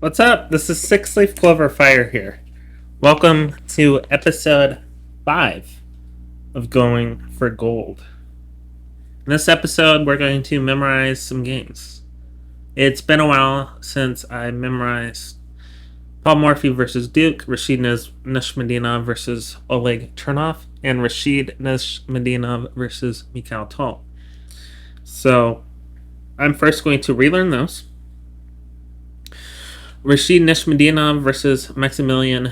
What's up? This is Six Leaf Clover Fire here. Welcome to episode 5 of Going for Gold. In this episode, we're going to memorize some games. It's been a while since I memorized Paul Morphy versus Duke, Rashid Nishmadinov versus Oleg Chernov, and Rashid Nishmadinov versus Mikhail Tal. So, I'm first going to relearn those. Rashid Nishmadinov versus Maximilian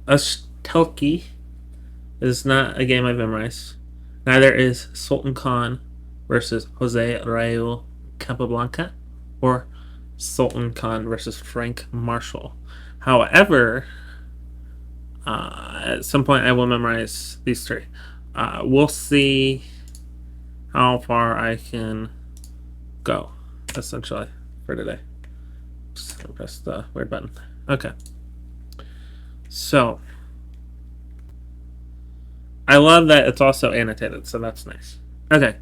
Ustelki is not a game I've memorized. Neither is Sultan Khan versus Jose Raul Capablanca or Sultan Khan versus Frank Marshall. However, at some point I will memorize these three. We'll see how far I can go, essentially, for today. Just press the weird button. Okay. So, I love that it's also annotated, so that's nice. Okay.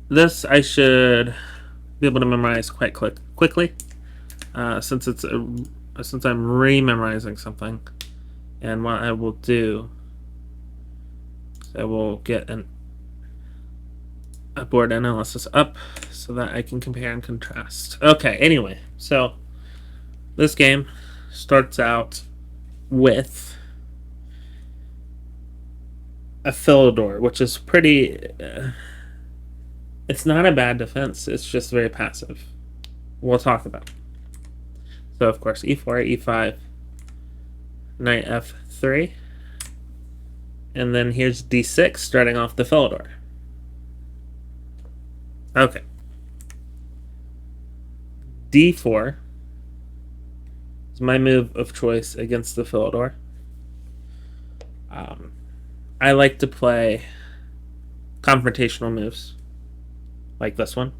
This I should be able to memorize quite quickly, since I'm rememorizing something. And what I will do is I will get a board analysis up so that I can compare and contrast. Okay, anyway, so this game starts out with a Philidor, which is pretty... it's not a bad defense, it's just very passive. We'll talk about it. So, of course, e4, e5, knight f3, and then here's d6, starting off the Philidor. Okay. d4 is my move of choice against the Philidor. I like to play confrontational moves, like this one.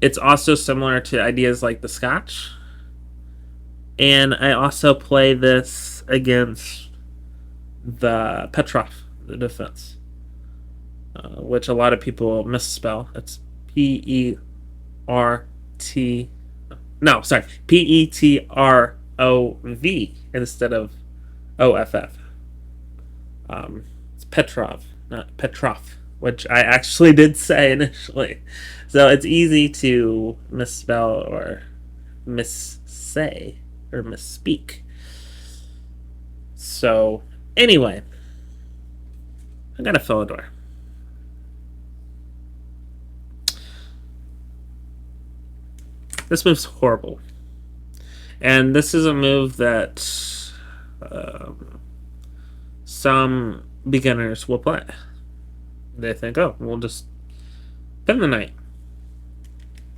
It's also similar to ideas like the Scotch. And I also play this against the Petrov, the defense, which a lot of people misspell. It's P-E-R-T... No, sorry. P-E-T-R-O-V instead of O-F-F. It's Petrov, not Petrov, which I actually did say initially. So it's easy to misspell or missay or misspeak. So, anyway, I got a Philidor. This move's horrible. And this is a move that some beginners will play. They think, oh, we'll just pin the knight.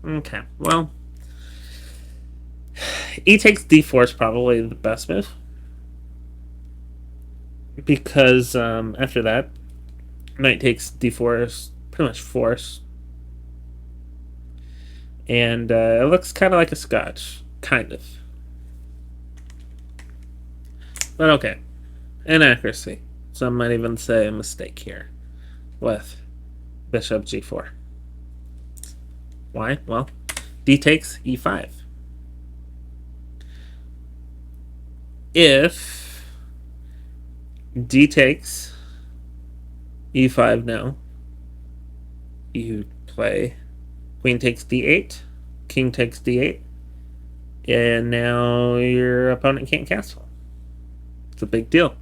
Okay, well, e takes d4 is probably the best move. Because after that, knight takes d4 is pretty much forced. And it looks kind of like a Scotch. Kind of. But okay. Inaccuracy. Some might even say a mistake here with bishop g4. Why? Well, d takes e5. If d takes e5 now, you play queen takes d8, king takes d8, and now your opponent can't castle. It's a big deal,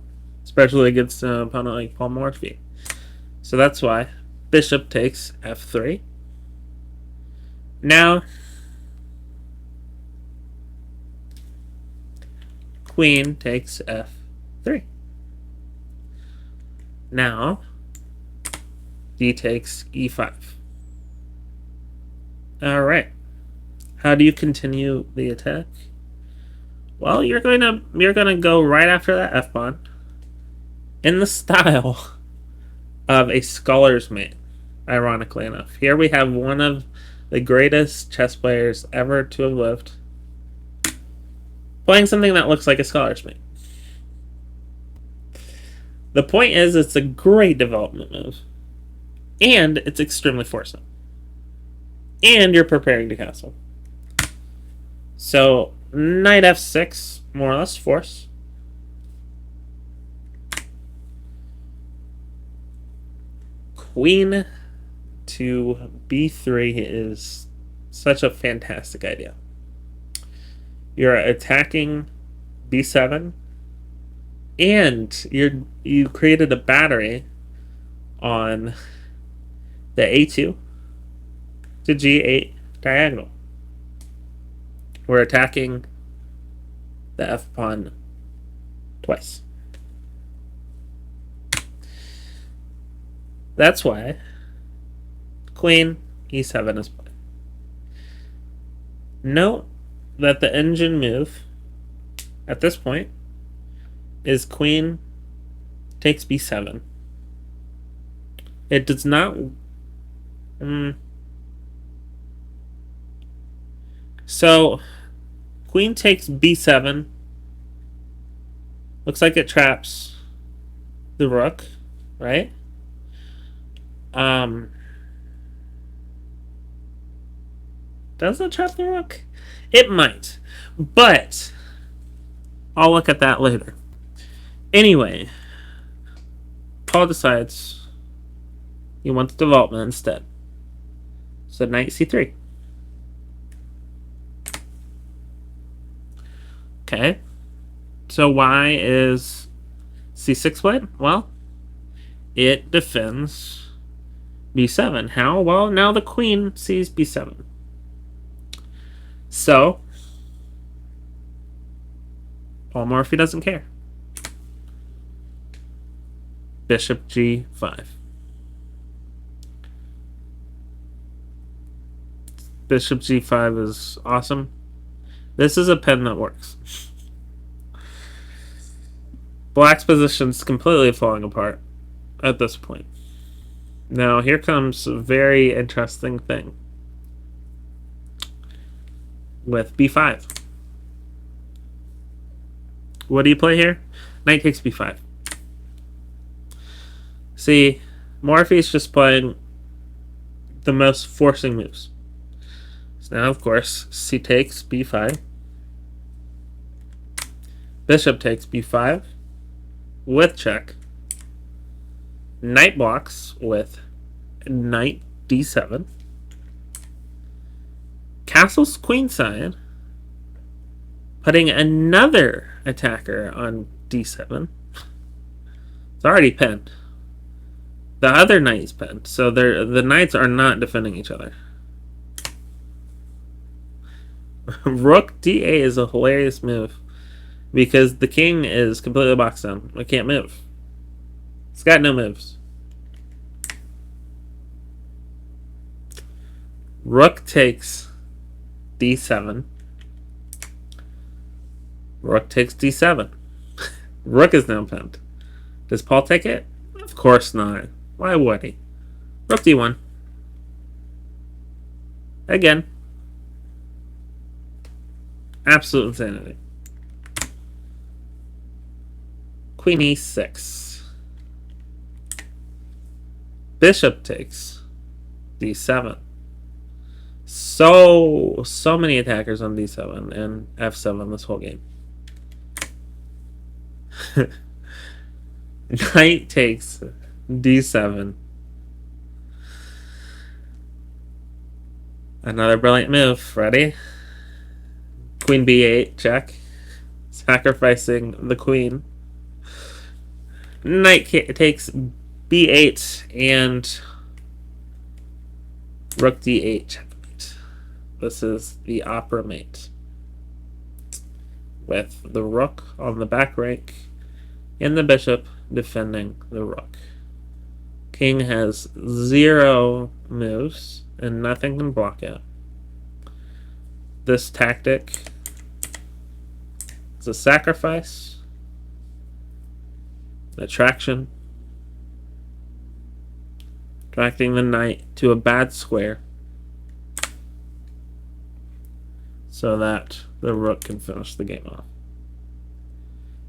especially against an opponent like Paul Morphy. So that's why bishop takes f3. Now, queen takes f3. Now, d takes e5. Alright. How do you continue the attack? Well, you're gonna go right after that f-pawn in the style of a scholar's mate, ironically enough. Here we have one of the greatest chess players ever to have lived playing something that looks like a scholar's mate. The point is, it's a great development move. And it's extremely forcing. And you're preparing to castle. So knight f6, more or less force. Queen to b3 is such a fantastic idea. You're attacking b7, and you created a battery on the a2 to g8 diagonal. We're attacking the f pawn twice. That's why queen e7 is played. Note that the engine move at this point is queen takes b7. It does not... So, queen takes b7. Looks like it traps the rook, right? Does it trap the rook? It might. But I'll look at that later. Anyway, Paul decides he wants development instead. So knight c3. Okay. So why is c6 played? Well, it defends b7. How? Well, now the queen sees b7. So Paul Morphy doesn't care. Bishop g5. Bishop g5 is awesome. This is a pen that works. Black's position's completely falling apart at this point. Now, here comes a very interesting thing with b5. What do you play here? Knight takes b5. See, Morphy's just playing the most forcing moves. So now, of course, c takes b5. Bishop takes b5 with check. Knight blocks with knight d7. Castles queenside, putting another attacker on d7. It's already pinned. The other knight is pinned, so the knights are not defending each other. Rook d8 is a hilarious move because the king is completely boxed down. It can't move. It's got no moves. Rook takes d7. Rook takes d7. Rook is now pinned. Does Paul take it? Of course not. Why would he? Rook d1. Again. Absolute insanity. Queen e6. Bishop takes d7. So many attackers on d7 and f7 this whole game. Knight takes d7. Another brilliant move. Ready? Queen b8, check. Sacrificing the queen. Knight takes b8 and rook d8, checkmate. This is the opera mate. With the rook on the back rank and the bishop defending the rook. King has 0 moves and nothing can block it. This tactic is a sacrifice, attraction, attracting the knight to a bad square so that the rook can finish the game off.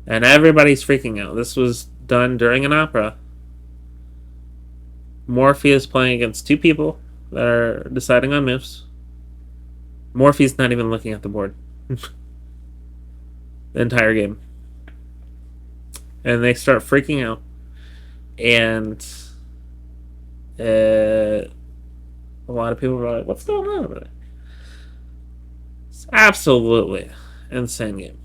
And everybody's freaking out. This was done during an opera. Morphy is playing against 2 people that are deciding on moves. Morphy's not even looking at the board. the entire game. And they start freaking out. And a lot of people were like, what's going on over there? It's absolutely insane game.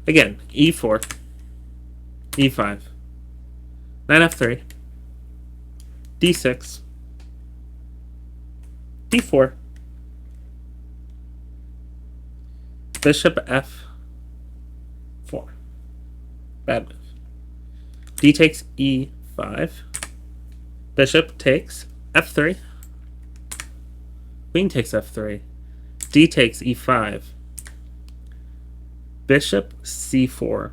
Again, e4, e5, knight f3, d6, d4, bishop f4. Bad move. D takes e5. Bishop takes f3. Queen takes f3. D takes e5. Bishop c4.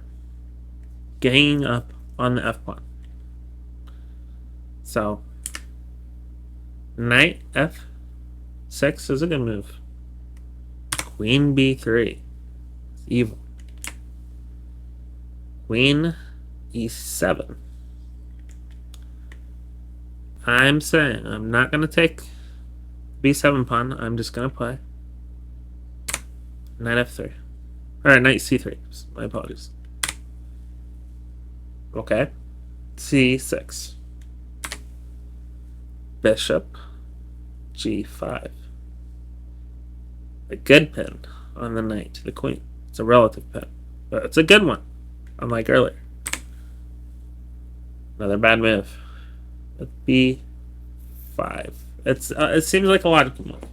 Ganging up on the f pawn. So, knight f6 is a good move. Queen b3. It's evil. Queen e7. I'm saying I'm not going to take b7 pawn. I'm just going to play knight f3. Alright, knight c3. My apologies. Okay. c6. Bishop g5. A good pin on the knight to the queen. It's a relative pin, but it's a good one, unlike earlier. Another bad move. b5. It seems like a logical move,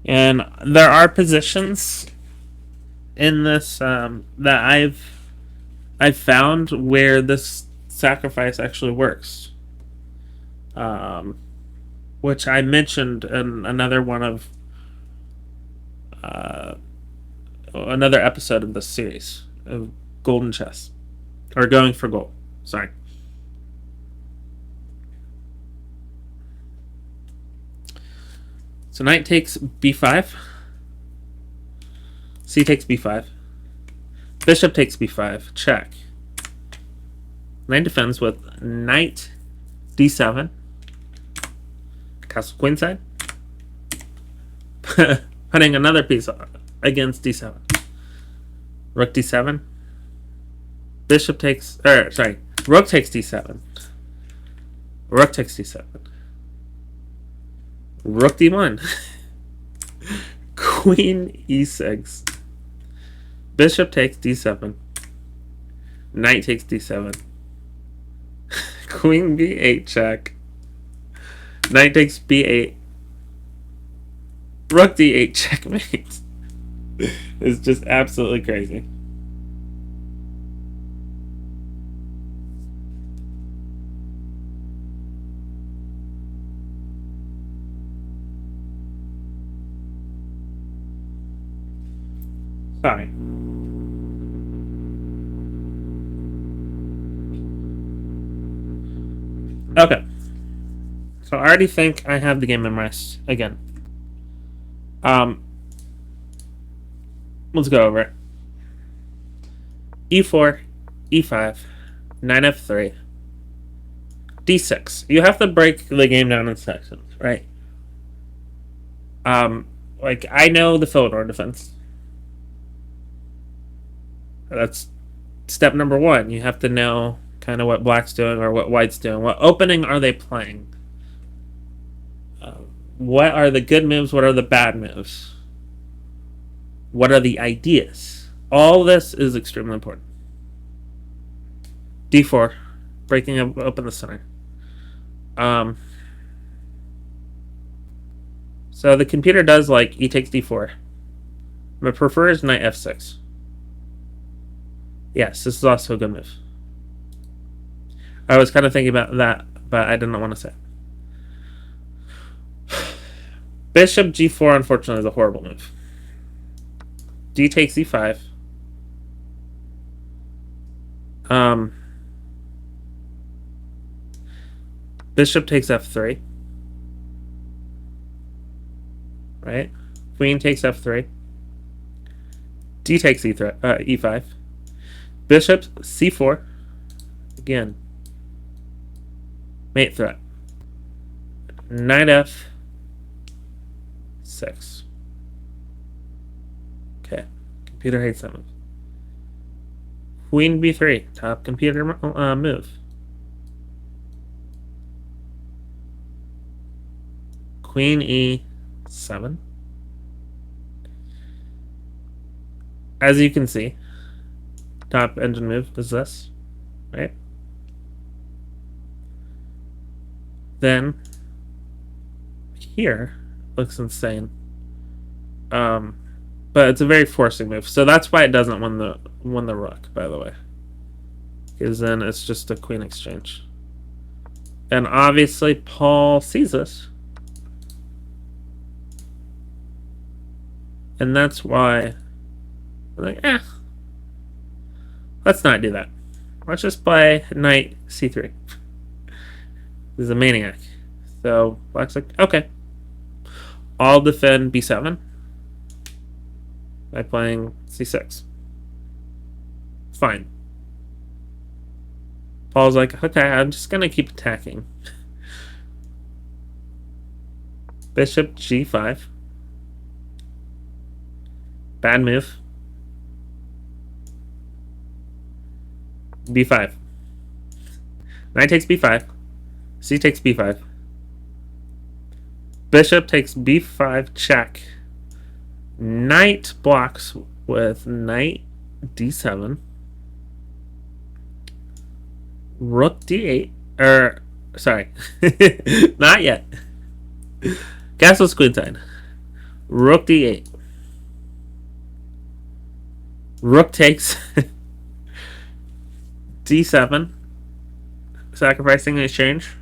and there are positions in this that I've found where this sacrifice actually works. Which I mentioned in another one of another episode of this series of Golden Chess, or Going for Gold. Sorry. So knight takes b5. C takes b5. Bishop takes b5. Check. Knight defends with knight d7. Castle queenside. Putting another piece against d7. Rook d7. Bishop takes... sorry. Rook takes d7. Rook takes d7. Rook d1. Queen e6. Bishop takes d7. Knight takes d7. Queen b8 check. Knight takes b8. Rook d8 checkmate. It's just absolutely crazy. Sorry. Okay. So I already think I have the game memorized again. Let's go over it. e4, e5, knight f3, d6. You have to break the game down in sections, right? Like, I know the Philidor defense. That's step number one. You have to know kind of what black's doing or what white's doing. What opening are they playing? What are the good moves? What are the bad moves? What are the ideas? All this is extremely important. d4, breaking open the center. So the computer does like e takes d4, but prefers knight f6. Yes, this is also a good move. I was kind of thinking about that, but I didn't want to say it. Bishop g4, unfortunately, is a horrible move. D takes e5. Bishop takes f3. Right? Queen takes f3. D takes e5. Bishop c4. Again. Mate threat. Knight f6. Okay. Computer hates that move. Queen b3. Top computer move. Queen e7. As you can see, top engine move is this, right? Then here looks insane. But it's a very forcing move, so that's why it doesn't win the rook, by the way. Because then it's just a queen exchange. And obviously Paul sees this. And that's why I'm like, let's not do that. Let's just play knight c3. This is a maniac. So black's like, okay. I'll defend b7 by playing c6. Fine. Paul's like, okay, I'm just gonna keep attacking. Bishop g5. Bad move. b5. Knight takes b5. C takes b5. Bishop takes b5 check. Knight blocks with knight d7. Rook d8. Sorry. Not yet. Castle's queenside. Rook d8. Rook takes d7. Sacrificing an exchange.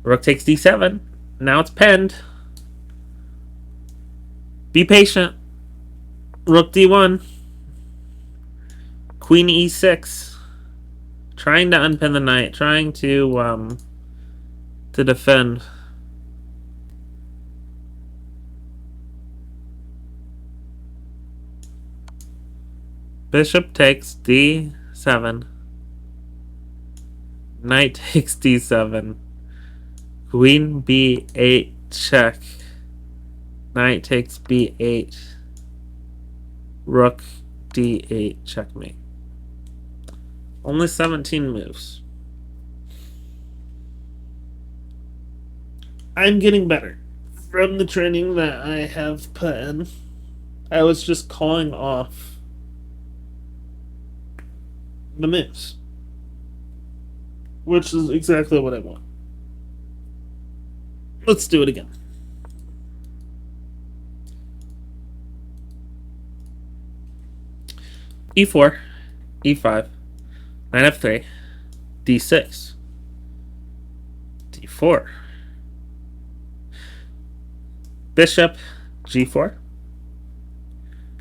Rook takes d7. Now it's penned. Be patient. Rook d1. Queen e6. Trying to unpin the knight. Trying to defend. Bishop takes d7. Knight takes d7. Queen b8 check. Knight takes b8. Rook d8 checkmate. Only 17 moves. I'm getting better from the training that I have put in. I was just calling off the moves, which is exactly what I want. Let's do it again. e4, e5, knight f3, d6, d4, bishop g4,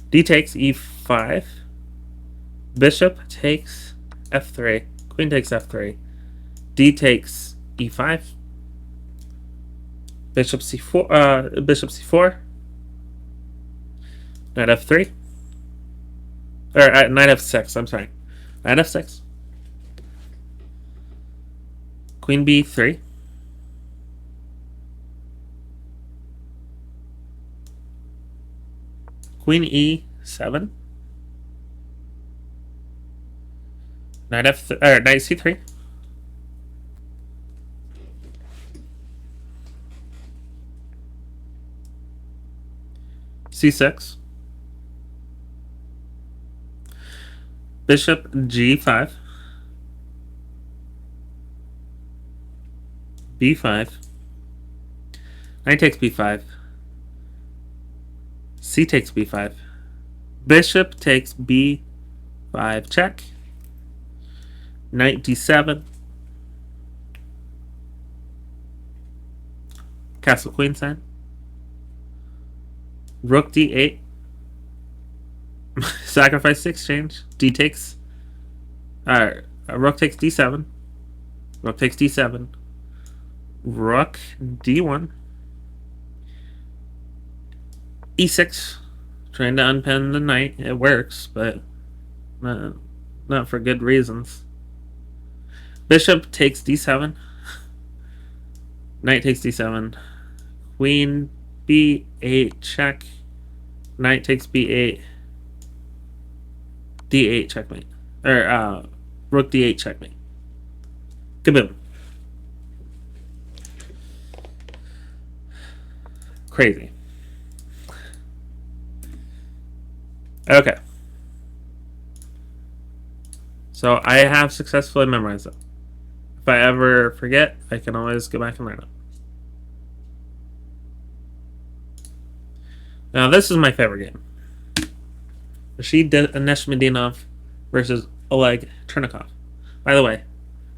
d takes e5, bishop takes f3, queen takes f3, d takes e5, bishop c4, knight f3, or knight f6, I'm sorry, knight f6, queen b3, queen e7, knight c3, c6, bishop g5, b5, knight takes b5, c takes b5, bishop takes b5 check, knight d7, castle queenside, rook d8, sacrifice exchange, d takes, rook takes d7, rook takes d7, rook d1, e6, trying to unpin the knight. It works, but not for good reasons. Bishop takes d7, knight takes d7, queen b8 check, Knight takes b8. d8 checkmate. Or, rook d8 checkmate. Kaboom. Crazy. Okay. So I have successfully memorized it. If I ever forget, I can always go back and learn it. Now this is my favorite game. Rashid Neshmedinov versus Oleg Chernikov. By the way,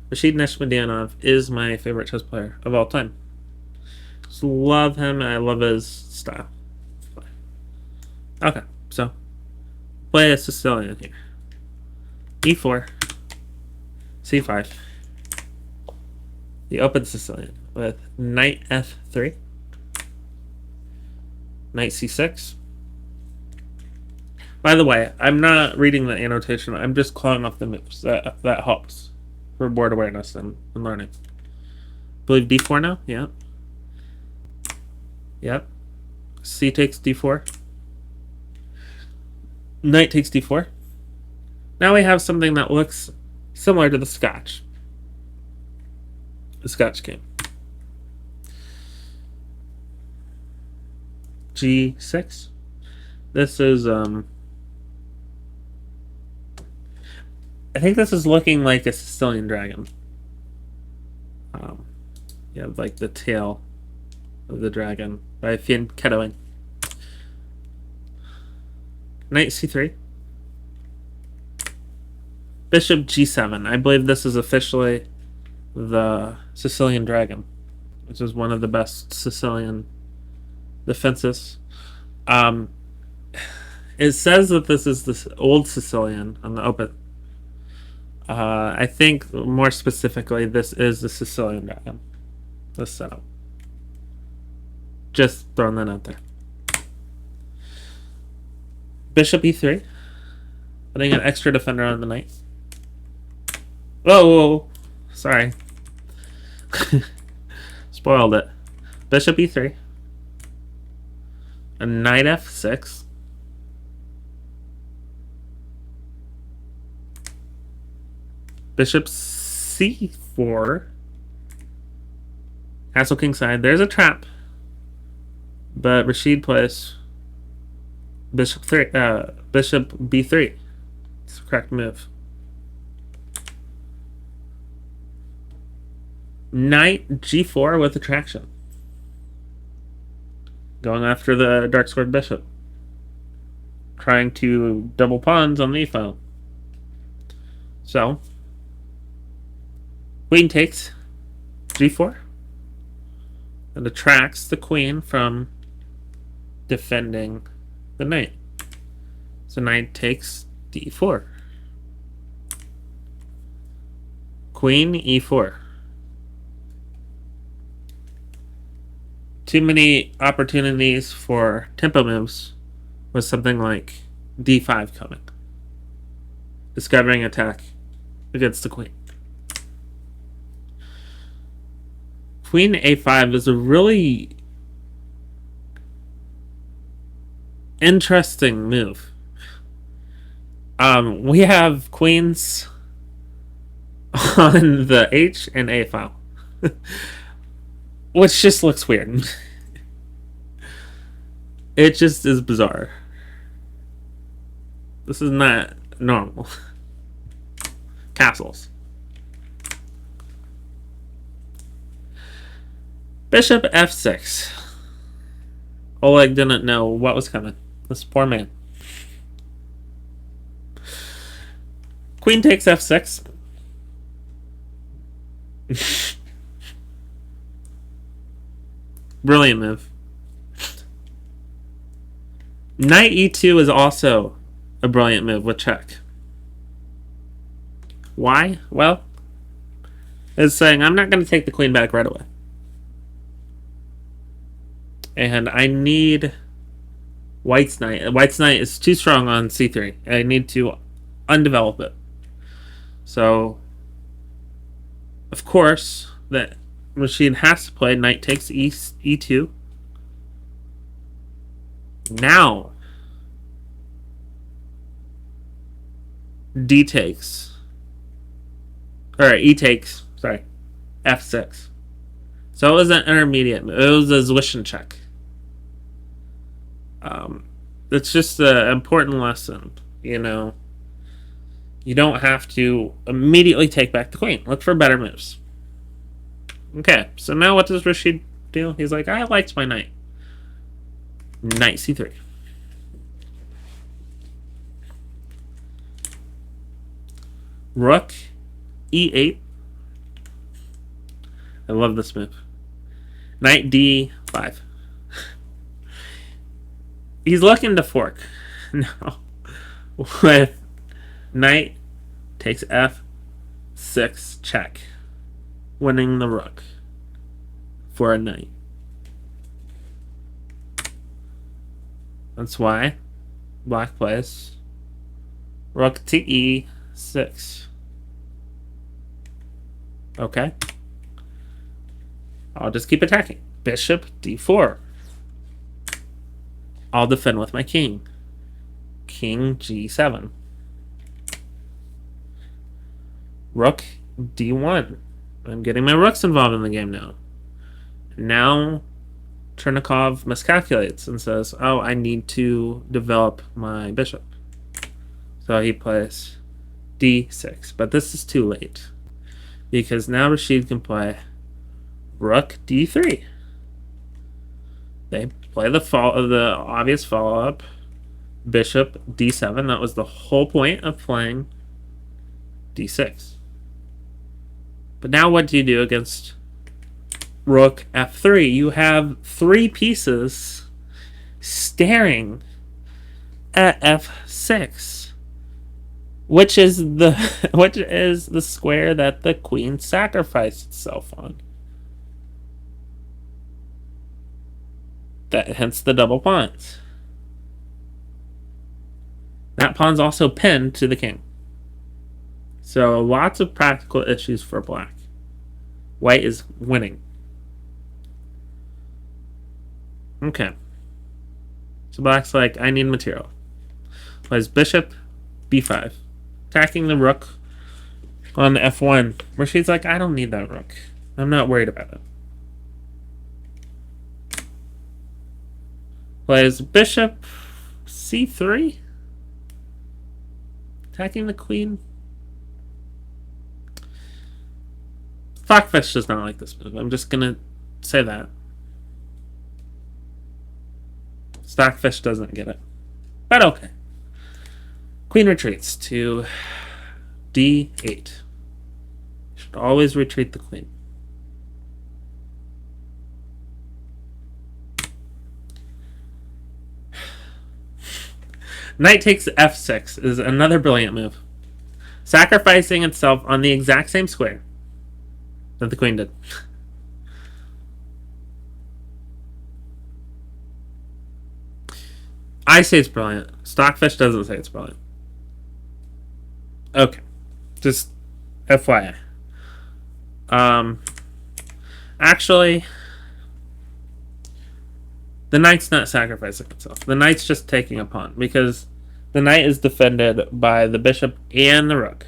Rashid Neshmedinov is my favorite chess player of all time. Just love him. I love his style. Okay, so play a Sicilian here. E4, C5. The open Sicilian with knight F3, knight C6. By the way, I'm not reading the annotation. I'm just calling off the moves. That helps for board awareness and learning. Believe D4 now? Yeah. Yep. C takes D4. Knight takes D4. Now we have something that looks similar to the Scotch. The Scotch game. G6. This is I think this is looking like a Sicilian dragon. You have like the tail of the dragon by fianchettoing. Knight C3. Bishop G7. I believe this is officially the Sicilian dragon, which is one of the best Sicilian defenses. It says that this is the old Sicilian on the open. I think more specifically, this is the Sicilian dragon. This setup. Just throwing that out there. Bishop E3. Putting an extra defender on the knight. Whoa. Sorry. Spoiled it. Bishop E3. A knight F6. Bishop C4. Castle kingside. There's a trap. But Rashid plays Bishop B3. It's a correct move. Knight G4 with attraction. Going after the dark squared bishop. Trying to double pawns on the e-file. So, queen takes G4. And attracts the queen from defending the knight. So knight takes D4. Queen E4. Too many opportunities for tempo moves with something like D5 coming. Discovering attack against the queen. Queen A5 is a really interesting move. We have queens on the H and A file, which just looks weird. It just is bizarre. This is not normal. Castles. Bishop F6. Oleg didn't know what was coming. This poor man. Queen takes F6. Brilliant move. Knight E2 is also a brilliant move with check. Why? Well, it's saying I'm not going to take the queen back right away. And I need White's knight. White's knight is too strong on C3. I need to undevelop it. So, of course, that Rashid has to play knight takes E2. Now, D takes. Or E takes, sorry, F6. So it was an intermediate move. It was a Zwishen check. It's just an important lesson, you know. You don't have to immediately take back the queen. Look for better moves. Okay, so now what does Rashid do? He's like, I liked my knight. Knight c3. Rook e8. I love this move. Knight d5. He's looking to fork. No. With knight takes f6 check. Winning the rook for a knight. That's why black plays rook to e6. Okay. I'll just keep attacking. Bishop d4. I'll defend with my king. King g7. Rook d1. I'm getting my rooks involved in the game now. Now Chernikov miscalculates and says, oh, I need to develop my bishop. So he plays d6. But this is too late, because now Rashid can play rook d3. They play the obvious follow-up, bishop d7. That was the whole point of playing d6. But now what do you do against rook f3? You have 3 pieces staring at f6, which is the square that the queen sacrificed itself on. Hence the double pawns. That pawn's also pinned to the king. So lots of practical issues for black. White is winning. Okay. So black's like, I need material. Plays bishop b5. Attacking the rook on the f1. Rashid's like, I don't need that rook. I'm not worried about it. Plays bishop c3. Attacking the queen. Stockfish does not like this move. I'm just going to say that. Stockfish doesn't get it. But okay. Queen retreats to d8. Should always retreat the queen. Knight takes f6 is another brilliant move. Sacrificing itself on the exact same square that the queen did. I say it's brilliant. Stockfish doesn't say it's brilliant. Okay. Just FYI. Actually, the knight's not sacrificing itself. The knight's just taking a pawn, because the knight is defended by the bishop and the rook.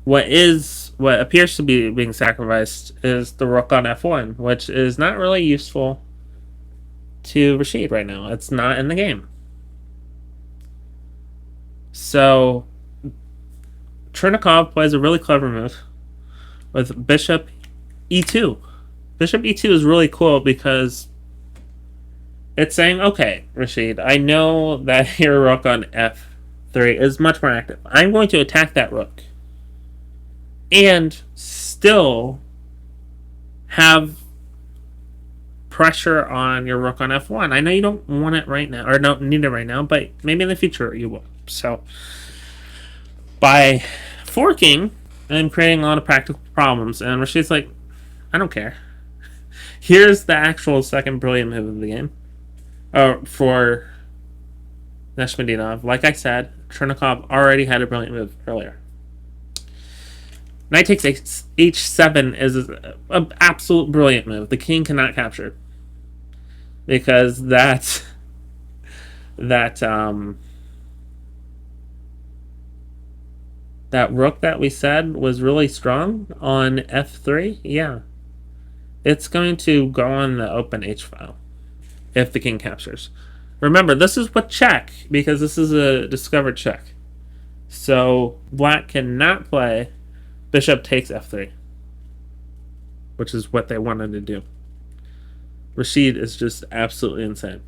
What appears to be being sacrificed is the rook on f1, which is not really useful to Rashid right now. It's not in the game. So Chernikov plays a really clever move with bishop e2. Bishop e2 is really cool because it's saying, okay, Rashid, I know that your rook on f3 is much more active. I'm going to attack that rook and still have pressure on your rook on f1. I know you don't want it right now, or don't need it right now, but maybe in the future you will. So by forking, I'm creating a lot of practical problems, and Rashid's like, I don't care. Here's the actual second brilliant move of the game for Neshmedinov. Like I said, Chernikov already had a brilliant move earlier. Knight takes h7 is an absolute brilliant move. The king cannot capture, because that that rook that we said was really strong on f3, yeah. It's going to go on the open h file if the king captures. Remember, this is with check, because this is a discovered check. So black cannot play bishop takes f3, which is what they wanted to do. Rashid is just absolutely insane.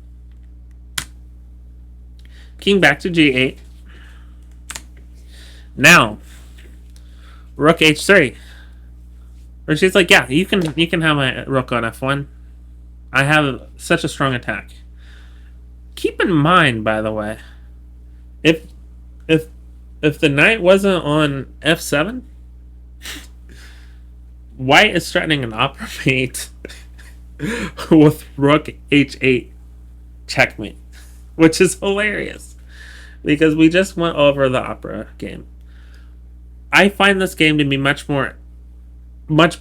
King back to g8. Now, rook h3. Rashid's like, yeah, you can have my rook on f1. I have such a strong attack. Keep in mind, by the way, if the knight wasn't on f7, white is threatening an opera mate with rook h8 checkmate, which is hilarious because we just went over the opera game. I find this game to be much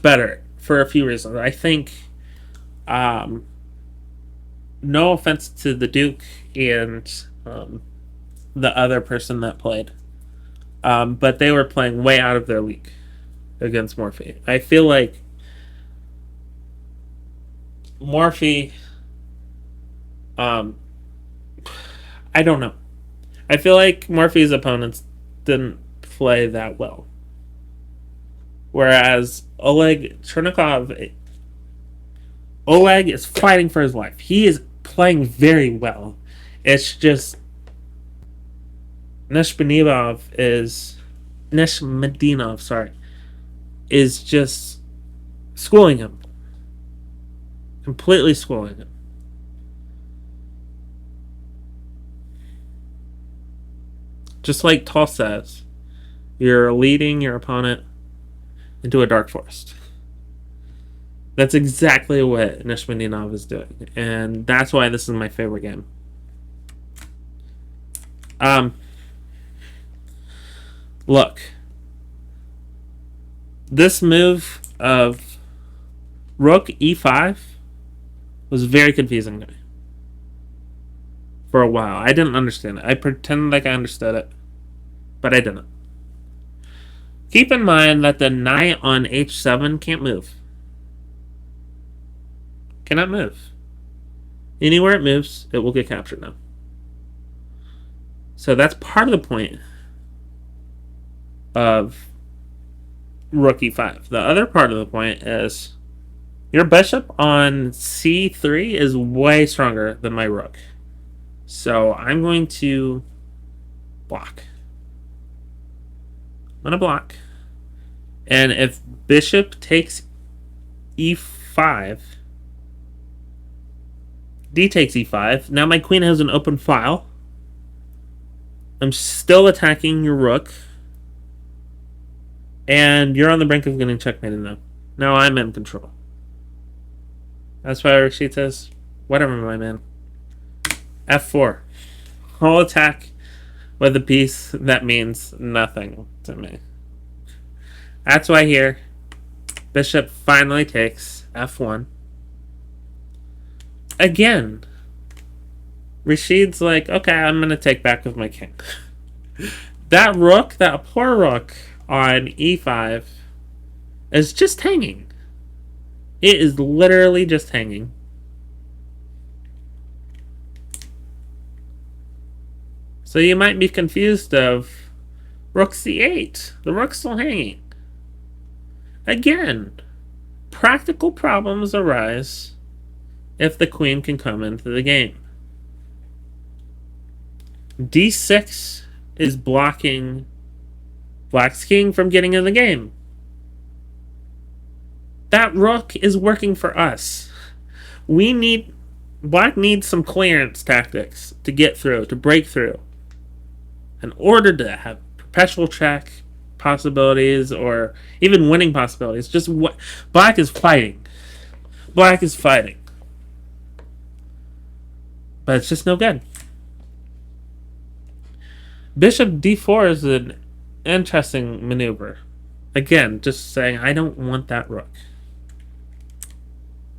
better for a few reasons. I think, no offense to the Duke and the other person that played, but they were playing way out of their league against Morphy. I feel like Morphy, I don't know. I feel like Morphy's opponents didn't play that well. Whereas Oleg Chernikov, Oleg is fighting for his life. He is playing very well. It's just Neshmedinov is just schooling him. Completely schooling him. Just like Tol says, you're leading your opponent into a dark forest. That's exactly what Neshmedinov is doing. And that's why this is my favorite game. Look. This move of rook e5 was very confusing to me. For a while. I didn't understand it. I pretended like I understood it. But I didn't. Keep in mind that the knight on h7 can't move. Cannot move. Anywhere it moves, it will get captured now. So that's part of the point of rook e5. The other part of the point is your bishop on c3 is way stronger than my rook. So I'm going to block. I'm going to block. And if bishop takes e5, d takes e5, now my queen has an open file. I'm still attacking your rook. And you're on the brink of getting checkmated now. Now I'm in control. That's why Rashid says, whatever, my man. f4. I'll attack with a piece that means nothing to me. That's why here, bishop finally takes f1. Again, Rashid's like, okay, I'm going to take back with my king. That rook, that poor rook on e5 is just hanging. It is literally just hanging. So you might be confused of rook c8. The rook's still hanging. Again, practical problems arise if the queen can come into the game. d6 is blocking black's king from getting in the game. That rook is working for us. Black needs some clearance tactics to get through, to break through, in order to have perpetual check possibilities or even winning possibilities. Just what black is fighting. Black is fighting. But it's just no good. Bishop d4 is an interesting maneuver. Again, just saying I don't want that rook.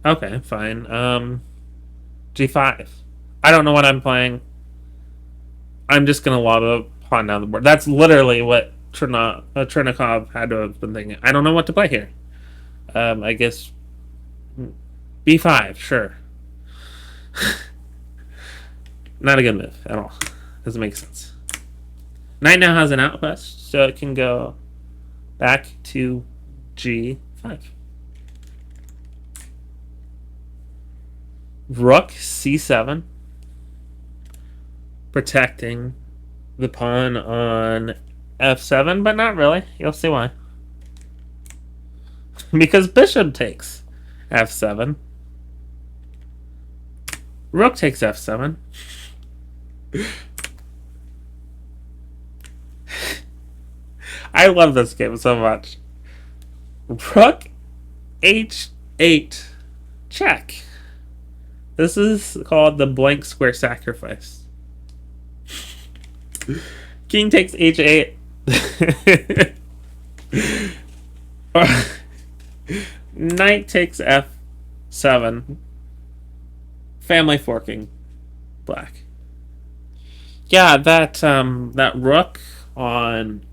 Okay, fine. g5. I don't know what I'm playing. I'm just gonna lob a pawn down the board. That's literally what Chernikov had to have been thinking, I don't know what to play here. I guess b5, sure. Not a good move at all. Doesn't make sense. Knight now has an outpost, so it can go back to g5. Rook c7, protecting the pawn on f7, but not really. You'll see why. Because bishop takes f7. Rook takes f7. I love this game so much. Rook h8 check. This is called the blank square sacrifice. King takes h8. Knight takes f7. Family forking black. Yeah, that rook on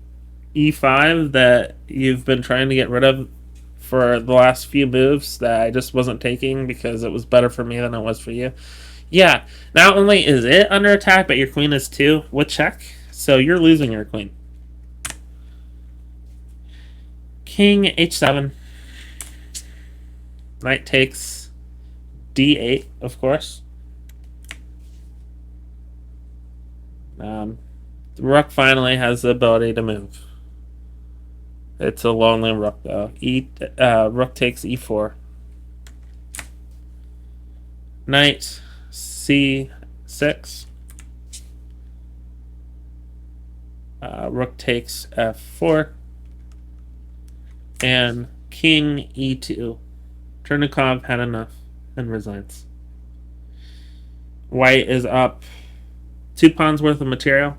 e5 that you've been trying to get rid of for the last few moves that I just wasn't taking because it was better for me than it was for you. Yeah, not only is it under attack, but your queen is too with check. So you're losing your queen. King h7. Knight takes d8, of course. The rook finally has the ability to move. It's a lonely rook, though. Rook takes e4. Knight c6. Rook takes f4. And king e2. Chernikov had enough and resigns. White is up 2 pawns worth of material.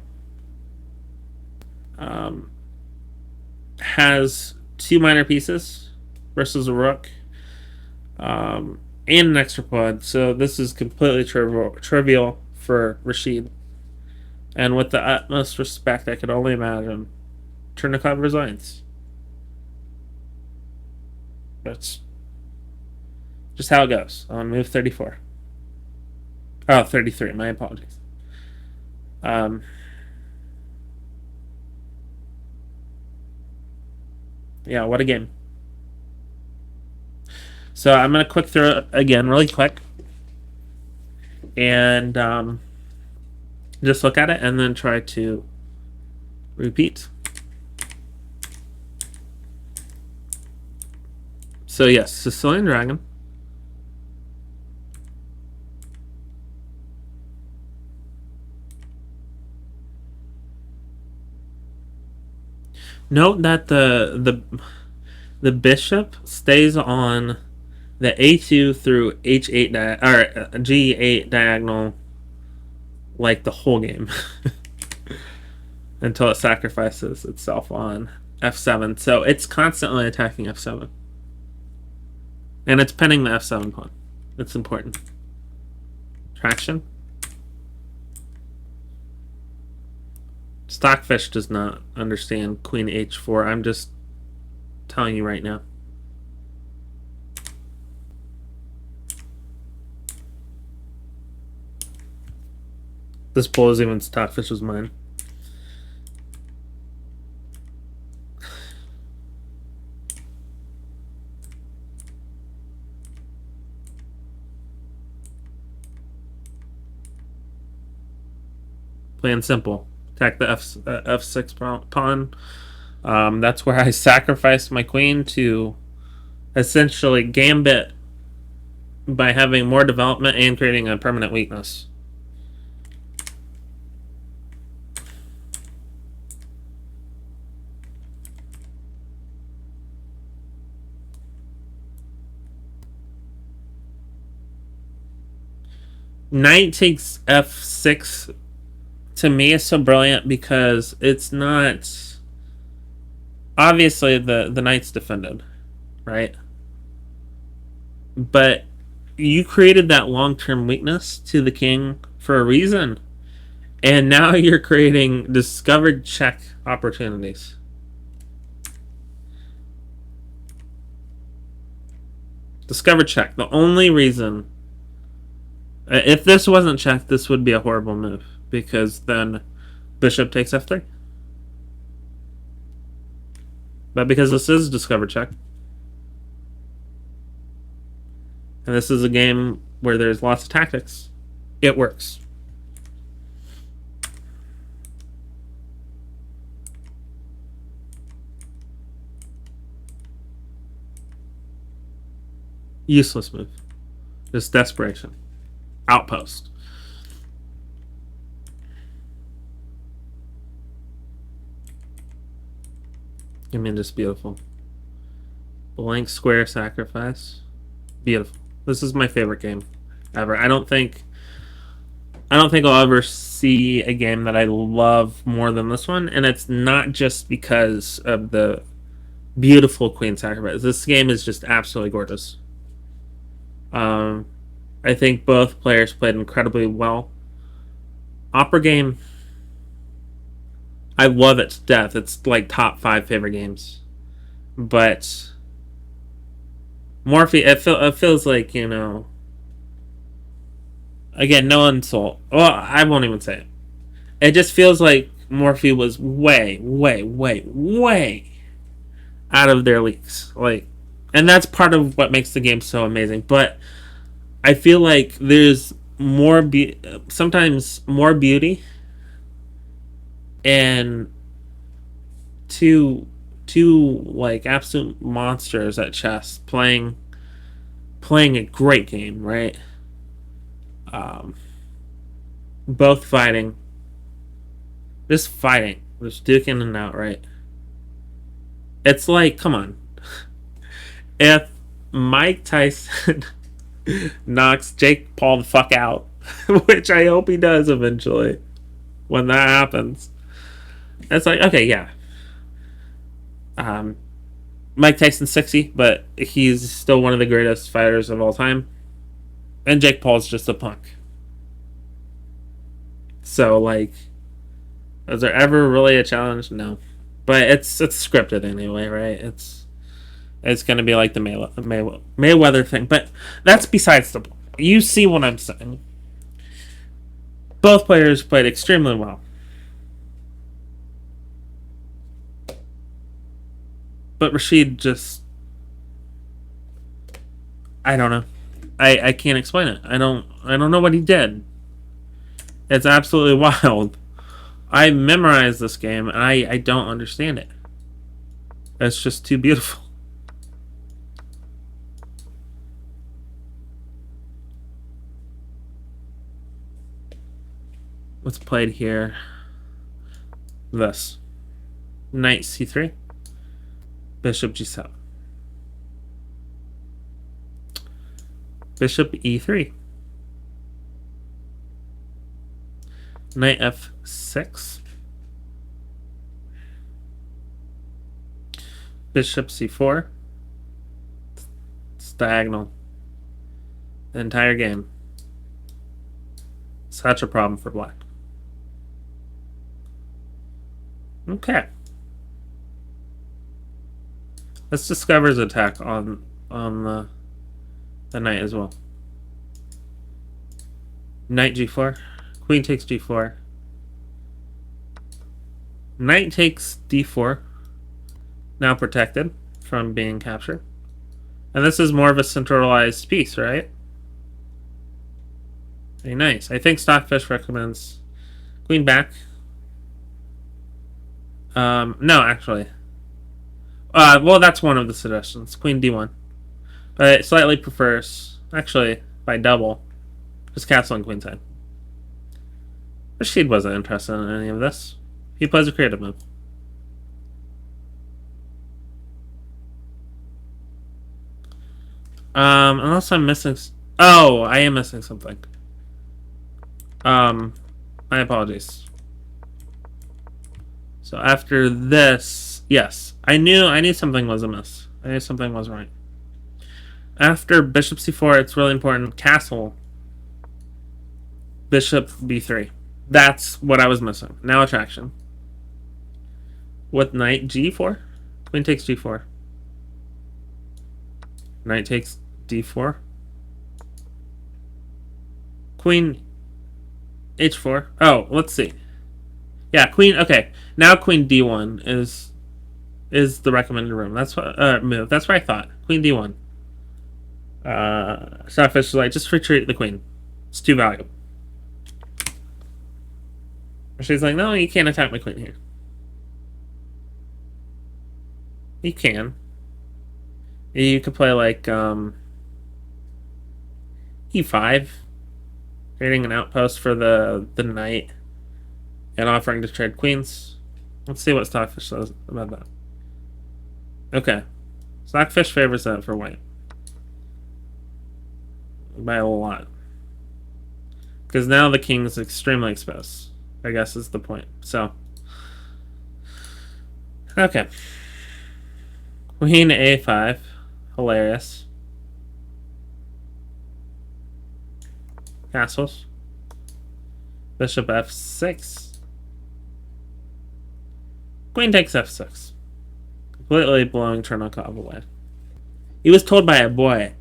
Has 2 minor pieces versus a rook. And an extra pawn. So this is completely trivial for Rashid. And with the utmost respect, I could only imagine Chernikov resigns. That's just how it goes on move 34. Oh, 33. My apologies. Yeah, what a game. So I'm going to quick through it again really quick. And just look at it and then try to repeat. So yes, Sicilian Dragon. Note that the bishop stays on the a2 through h8 or g8 diagonal like the whole game until it sacrifices itself on f7. So it's constantly attacking f7. And it's pinning the f7 pawn. That's important. Traction. Stockfish does not understand queen h4. I'm just telling you right now. This bull is even Stockfish's mine. Plain simple. Attack the f6 pawn. That's where I sacrificed my queen to essentially gambit by having more development and creating a permanent weakness. Knight takes f6 to me is so brilliant because it's not obviously the knight's defended, right? But you created that long-term weakness to the king for a reason, and now you're creating discovered check opportunities. Discover check. The only reason, if this wasn't checked, this would be a horrible move because then bishop takes f3. But because this is discover check, and this is a game where there's lots of tactics, it works. Useless move. Just desperation. Outpost. I mean, just beautiful. Blank square sacrifice. Beautiful. This is my favorite game ever. I don't think I'll ever see a game that I love more than this one, and it's not just because of the beautiful queen sacrifice. This game is just absolutely gorgeous. I think both players played incredibly well. Opera game, I love it to death. It's like top 5 favorite games. But Morphe, it feels like, you know, again, no insult. Well, I won't even say it. It just feels like Morphe was way, way, way, way out of their leagues. Like, and that's part of what makes the game so amazing. But I feel like there's sometimes more beauty and two like absolute monsters at chess playing a great game, right? Both fighting, just duking it out, right? It's like, come on, if Mike Tyson knocks Jake Paul the fuck out, which I hope he does eventually, when that happens, it's like, okay, yeah. Mike Tyson's 60, but he's still one of the greatest fighters of all time. And Jake Paul's just a punk. So, like, is there ever really a challenge? No. But it's scripted anyway, right? It's going to be like the Mayweather thing. But that's besides the point. You see what I'm saying. Both players played extremely well. But Rashid just, I don't know. I can't explain it. I don't know what he did. It's absolutely wild. I memorized this game and I don't understand it. It's just too beautiful. What's played here? This. Knight c3. Bishop g7. Bishop e3. Knight f6. Bishop c4. It's diagonal. The entire game. Such a problem for black. Okay. Let's discover his attack on the knight as well. Knight g4. Queen takes g4. Knight takes d4. Now protected from being captured. And this is more of a centralized piece, right? Very nice. I think Stockfish recommends queen back. No, actually. Well, that's one of the suggestions. Queen d1. But it slightly prefers, actually, by double, just castle on queenside. Rashid wasn't interested in any of this. He plays a creative move. Unless I'm missing... Oh, I am missing something. My apologies. So after this... Yes, I knew something was amiss. I knew something was right. After bishop c4, it's really important. Castle. Bishop b3. That's what I was missing. Now attraction. With knight g4. Queen takes g4. Knight takes d4. Queen h4. Oh, let's see. Yeah, queen. Okay, now queen d1 is the recommended room. That's what move. That's what I thought. Queen d1. Starfish is like, just retreat the queen. It's too valuable. She's like, no, you can't attack my queen here. You can. You could play like e5, creating an outpost for the knight, and offering to trade queens. Let's see what Stockfish says about that. Okay, Stockfish favors that for white by a lot, because now the king is extremely exposed, I guess is the point. So, okay, queen a5, hilarious. Castles. Bishop f6. Queen takes f6. Completely blowing Chernakov away. He was told by a boy.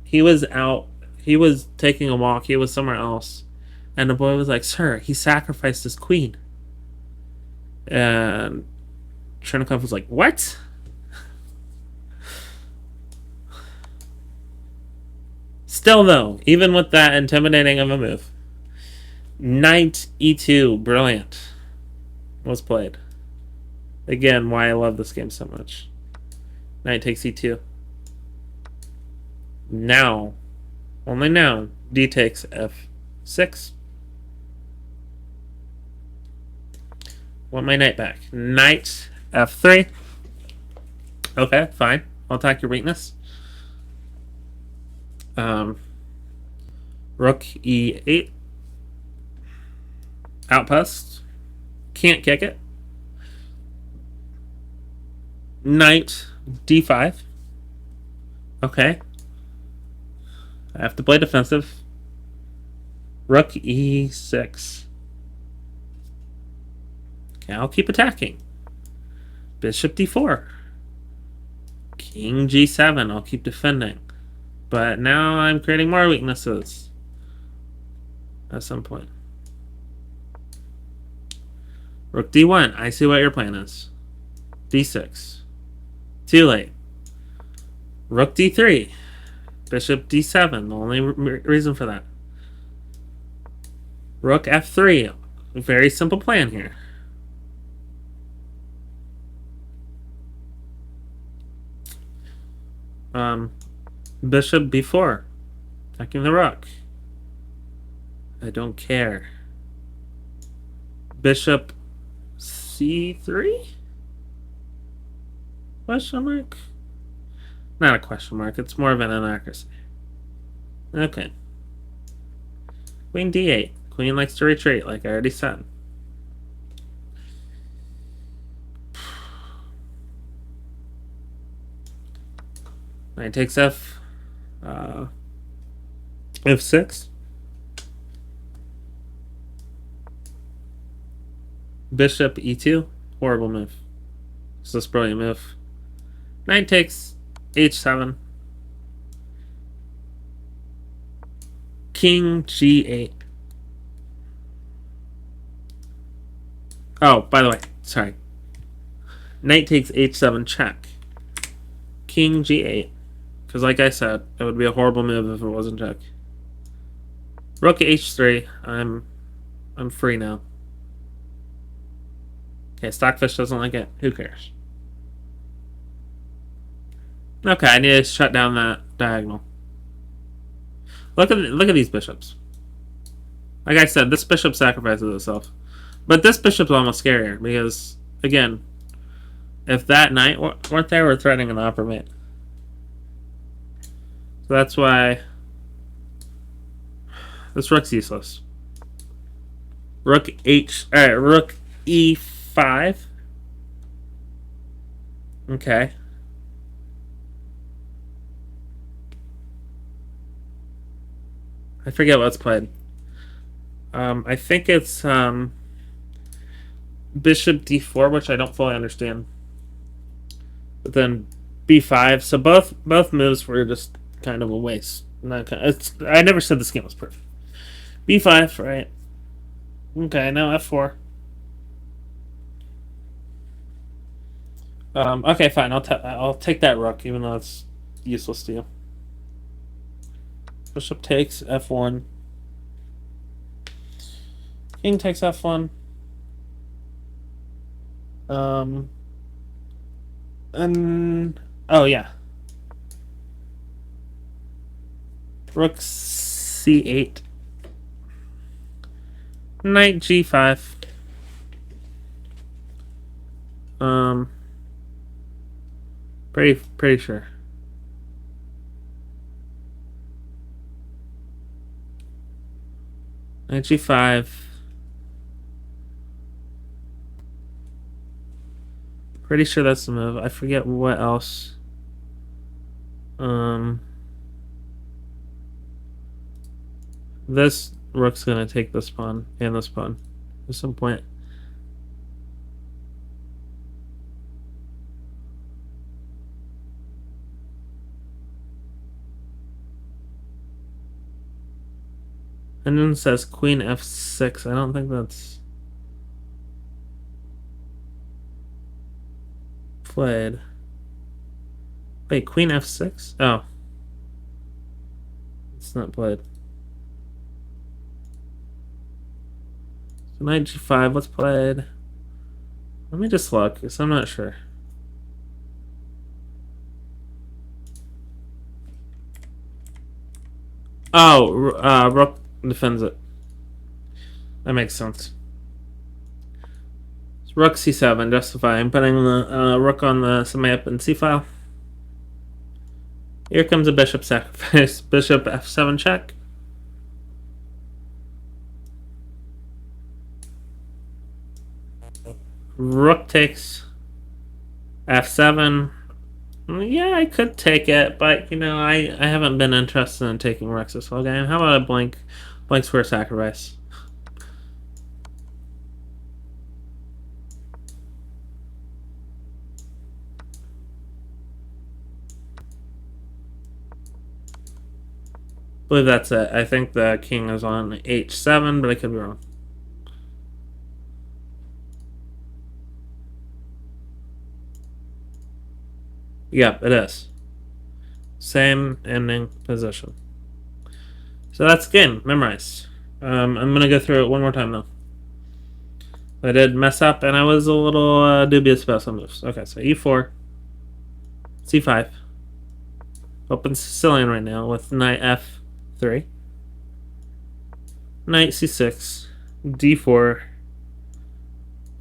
He was out. He was taking a walk. He was somewhere else. And the boy was like, sir, he sacrificed his queen. And Chernakov was like, what? Still, though, even with that intimidating of a move, knight e2, brilliant, was played. Again, why I love this game so much. Knight takes e2. Now, only now, d takes f6. Want my knight back. Knight f3. Okay, fine. I'll attack your weakness. Rook e8. Outpost. Can't kick it. Knight d5. Okay. I have to play defensive. Rook e6. Okay, I'll keep attacking. Bishop d4. King g7. I'll keep defending. But now I'm creating more weaknesses. At some point. Rook d1. I see what your plan is. d6. Too late. Rook d3. Bishop d7. The only reason for that. Rook f3. Very simple plan here. Bishop b4. Attacking the rook. I don't care. Bishop c3? Question mark? Not a question mark. It's more of an inaccuracy. Okay. Queen d8. Queen likes to retreat, like I already said. Knight takes f6. Bishop e2. Horrible move. It's this brilliant move. Knight takes h7. King g8. Oh, by the way, sorry. Knight takes h7 check. King g8. Because like I said, it would be a horrible move if it wasn't check. Rook h3. I'm free now. Okay, Stockfish doesn't like it. Who cares? Okay, I need to shut down that diagonal. Look at these bishops. Like I said, this bishop sacrifices itself. But this bishop's almost scarier because, again, if that knight weren't there, we're threatening an upper mate. So that's why this rook's useless. Rook e5. Okay. I forget what's played. I think it's Bishop d4, which I don't fully understand. But then b5. So both moves were just kind of a waste. I never said this game was perfect. b5, right? Okay, now f4. Okay, fine. I'll take that rook, even though it's useless to you. Bishop takes f1. King takes f1. And oh yeah, rook c8. Knight g5. Pretty sure. Knight g5. Pretty sure that's the move. I forget what else. This rook's gonna take this pawn and this pawn at some point. And then it says queen f6. I don't think that's played. Wait, queen f6? Oh. It's not played. So knight g5, what's played? Let me just look, because I'm not sure. Oh, rook defends it. That makes sense. So rook c7, justifying putting the rook on the semi-open c-file. Here comes a bishop sacrifice. Bishop f7 check. Rook takes f7. Yeah, I could take it, but you know, I haven't been interested in taking rooks this whole game. How about a blank square sacrifice? I believe that's it. I think the king is on h7, but I could be wrong. Yep, it is. Same ending position. So that's the game. Memorized. I'm going to go through it one more time, though. I did mess up, and I was a little dubious about some moves. Okay, so e4, c5. Open Sicilian right now with knight f3. Knight c6, d4.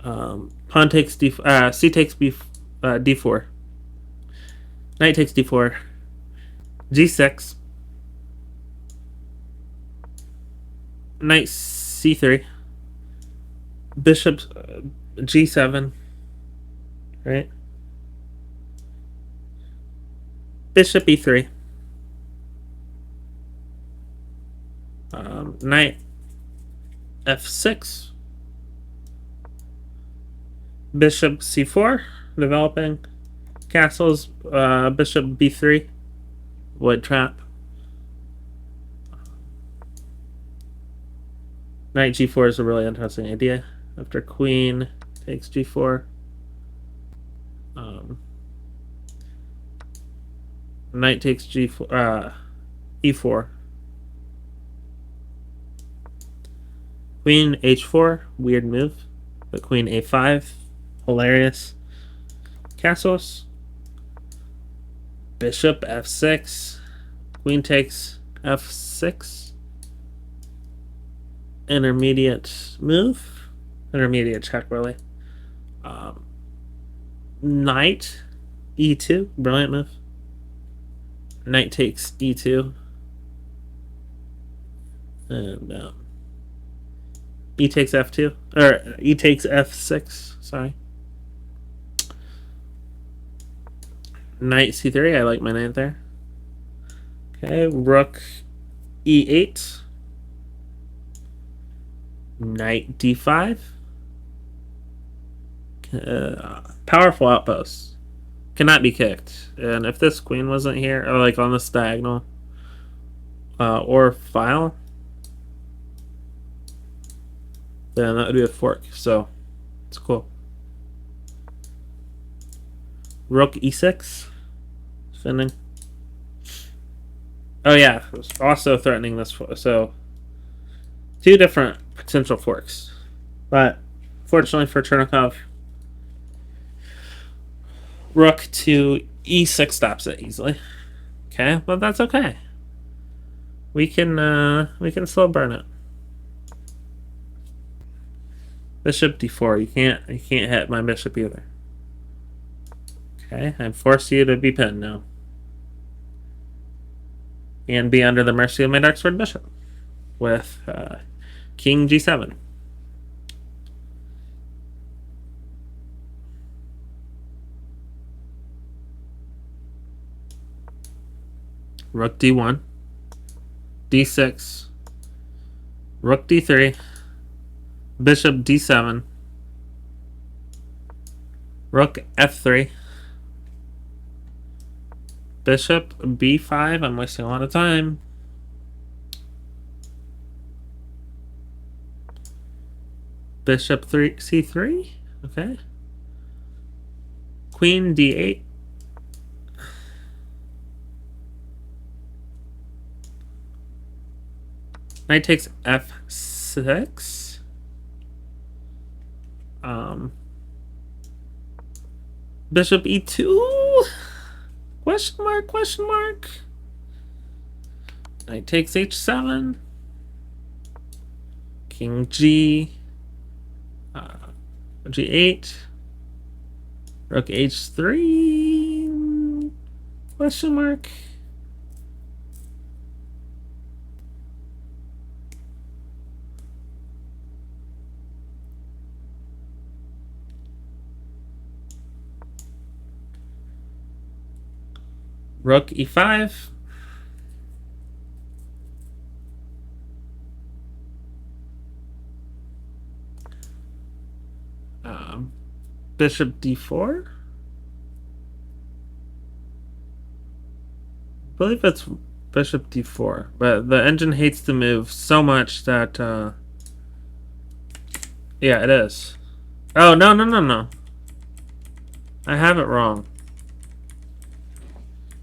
Pawn takes d4. C takes d4. Knight takes d4. g6. Knight c3. Bishop g7. Right? Bishop e3. Knight f6. Bishop c4. Developing. Castles. Bishop b3. Wood trap. Knight g4 is a really interesting idea. After queen takes g4. Knight takes g4. e4. Queen h4. Weird move. But queen a5. Hilarious. Castles. Bishop f6. Queen takes f6. Intermediate move. Intermediate check, really. Knight e2. Brilliant move. Knight takes e2. And e takes f2. Or e takes f6. Sorry. Knight c3. I like my knight there. Okay. Rook e8. Knight d5. Powerful outposts. cannot be kicked. And if this queen wasn't here, or like on this diagonal, or file, then that would be a fork. So it's cool. Rook e6, defending. Oh yeah, it was also threatening this. So two different potential forks, but fortunately for Chernikov, rook to e6 stops it easily. Okay, but that's okay. We can slow burn it. Bishop d4. You can't hit my bishop either. Okay, I force you to be pinned now. And be under the mercy of my dark sword bishop. With king g7. Rook d1. d6. Rook d3. Bishop d7. Rook f3. Bishop b5. I'm wasting a lot of time. Bishop c3. Okay. Queen d8. Knight takes f6. Bishop e2. Question mark, question mark. Knight takes h7. King g. g8. Rook h3. Question mark. Rook e5. Bishop d4. I believe it's bishop d4, but the engine hates to move so much that yeah, it is. Oh, no. I have it wrong.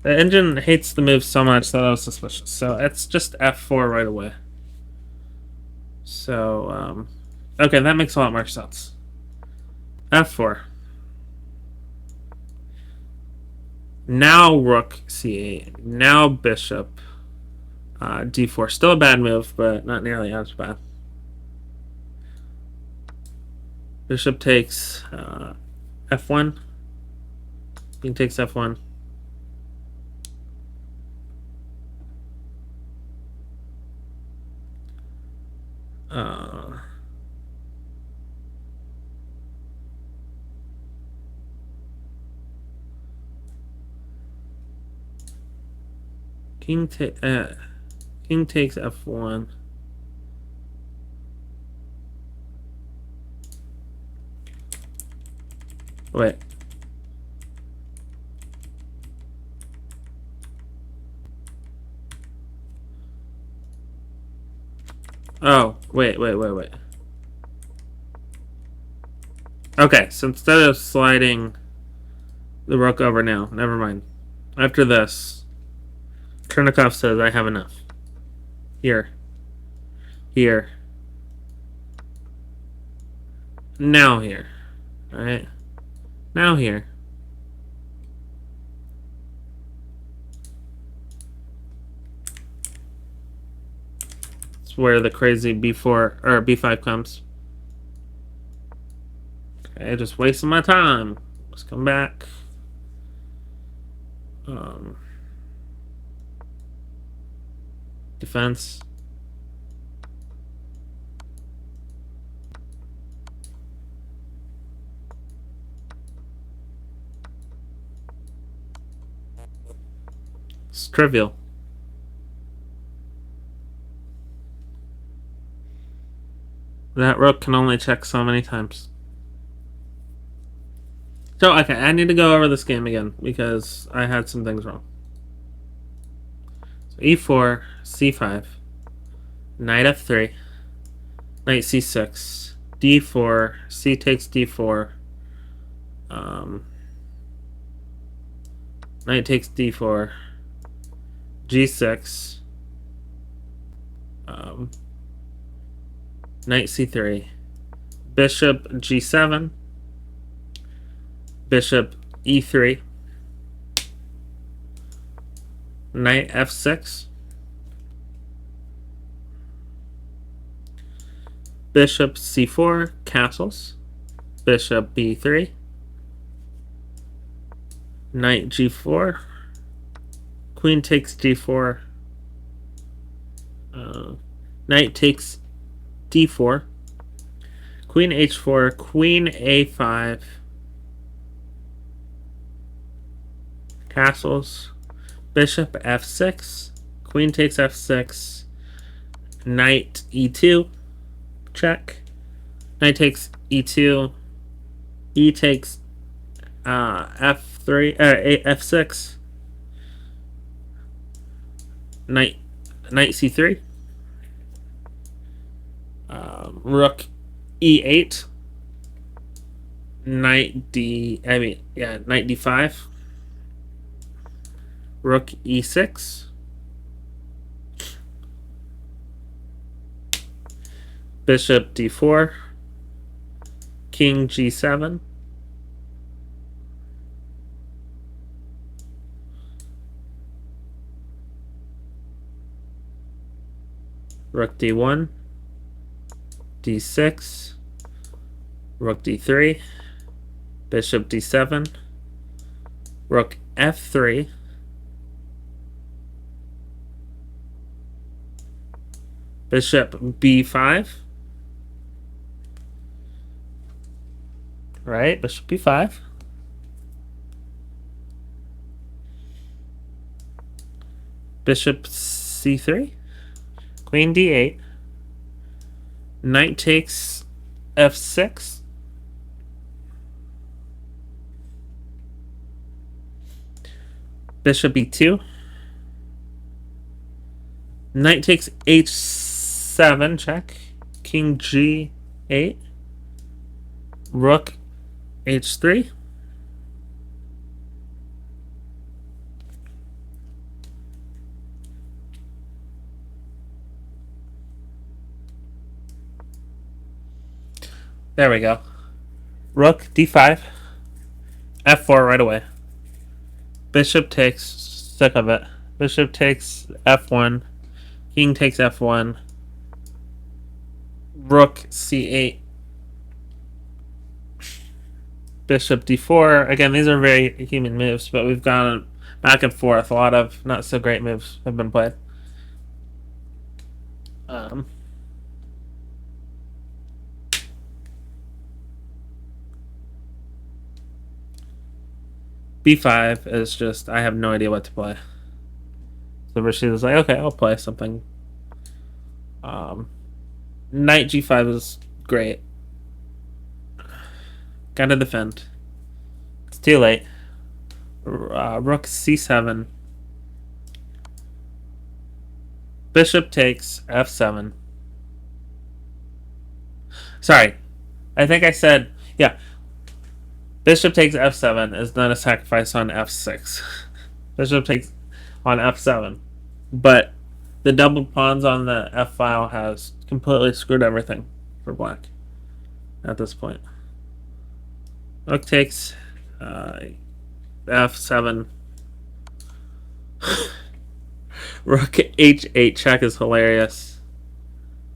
The engine hates the move so much that I was suspicious. So it's just f4 right away. So, okay, that makes a lot more sense. f4. Now rook c8. Now bishop d4. Still a bad move, but not nearly as bad. Bishop takes f1. King takes f1. King takes f1. Wait. Oh, wait. Okay, so instead of sliding the rook over now, never mind. After this, Chernikov says I have enough. Here. Now here. Alright. Now here. It's where the crazy b4 or b5 comes. Okay, just wasting my time. Let's come back. Defense. It's trivial. That rook can only check so many times. So, okay, I need to go over this game again because I had some things wrong. So e4, c5, knight f3, knight c6, d4, c takes d4, knight takes d4, g6, knight c3, bishop g7, bishop e3, knight f6, bishop c4, castles, bishop b3, knight g4, queen takes g4, knight takes d4, queen h4, queen a5, castles, bishop f6, queen takes f6, knight e2, check, knight takes e2, e takes f3, f6, knight c3, rook e8, knight d5, rook e6, bishop d4, king g7, rook d1, d6, rook d3, bishop d7, rook f3, bishop b5, right? Bishop b5, bishop c3, queen d8, knight takes f6, bishop e2, knight takes h7, check, king g8, rook h3, there we go, rook d5, f4 right away, bishop takes, sick of it, bishop takes f1, king takes f1, rook c8, bishop d4. Again, these are very human moves, but we've gone back and forth. A lot of not so great moves have been played. B5 is just, I have no idea what to play. So Rashid is like, okay, I'll play something. Knight G5 is great. Gotta defend. It's too late. Rook C7. Bishop takes F7. Sorry. I think I said, yeah. Bishop takes F7 is not a sacrifice on F6. Bishop takes on F7. But the double pawns on the F file has completely screwed everything for black at this point. Rook takes F7. Rook H8 check is hilarious.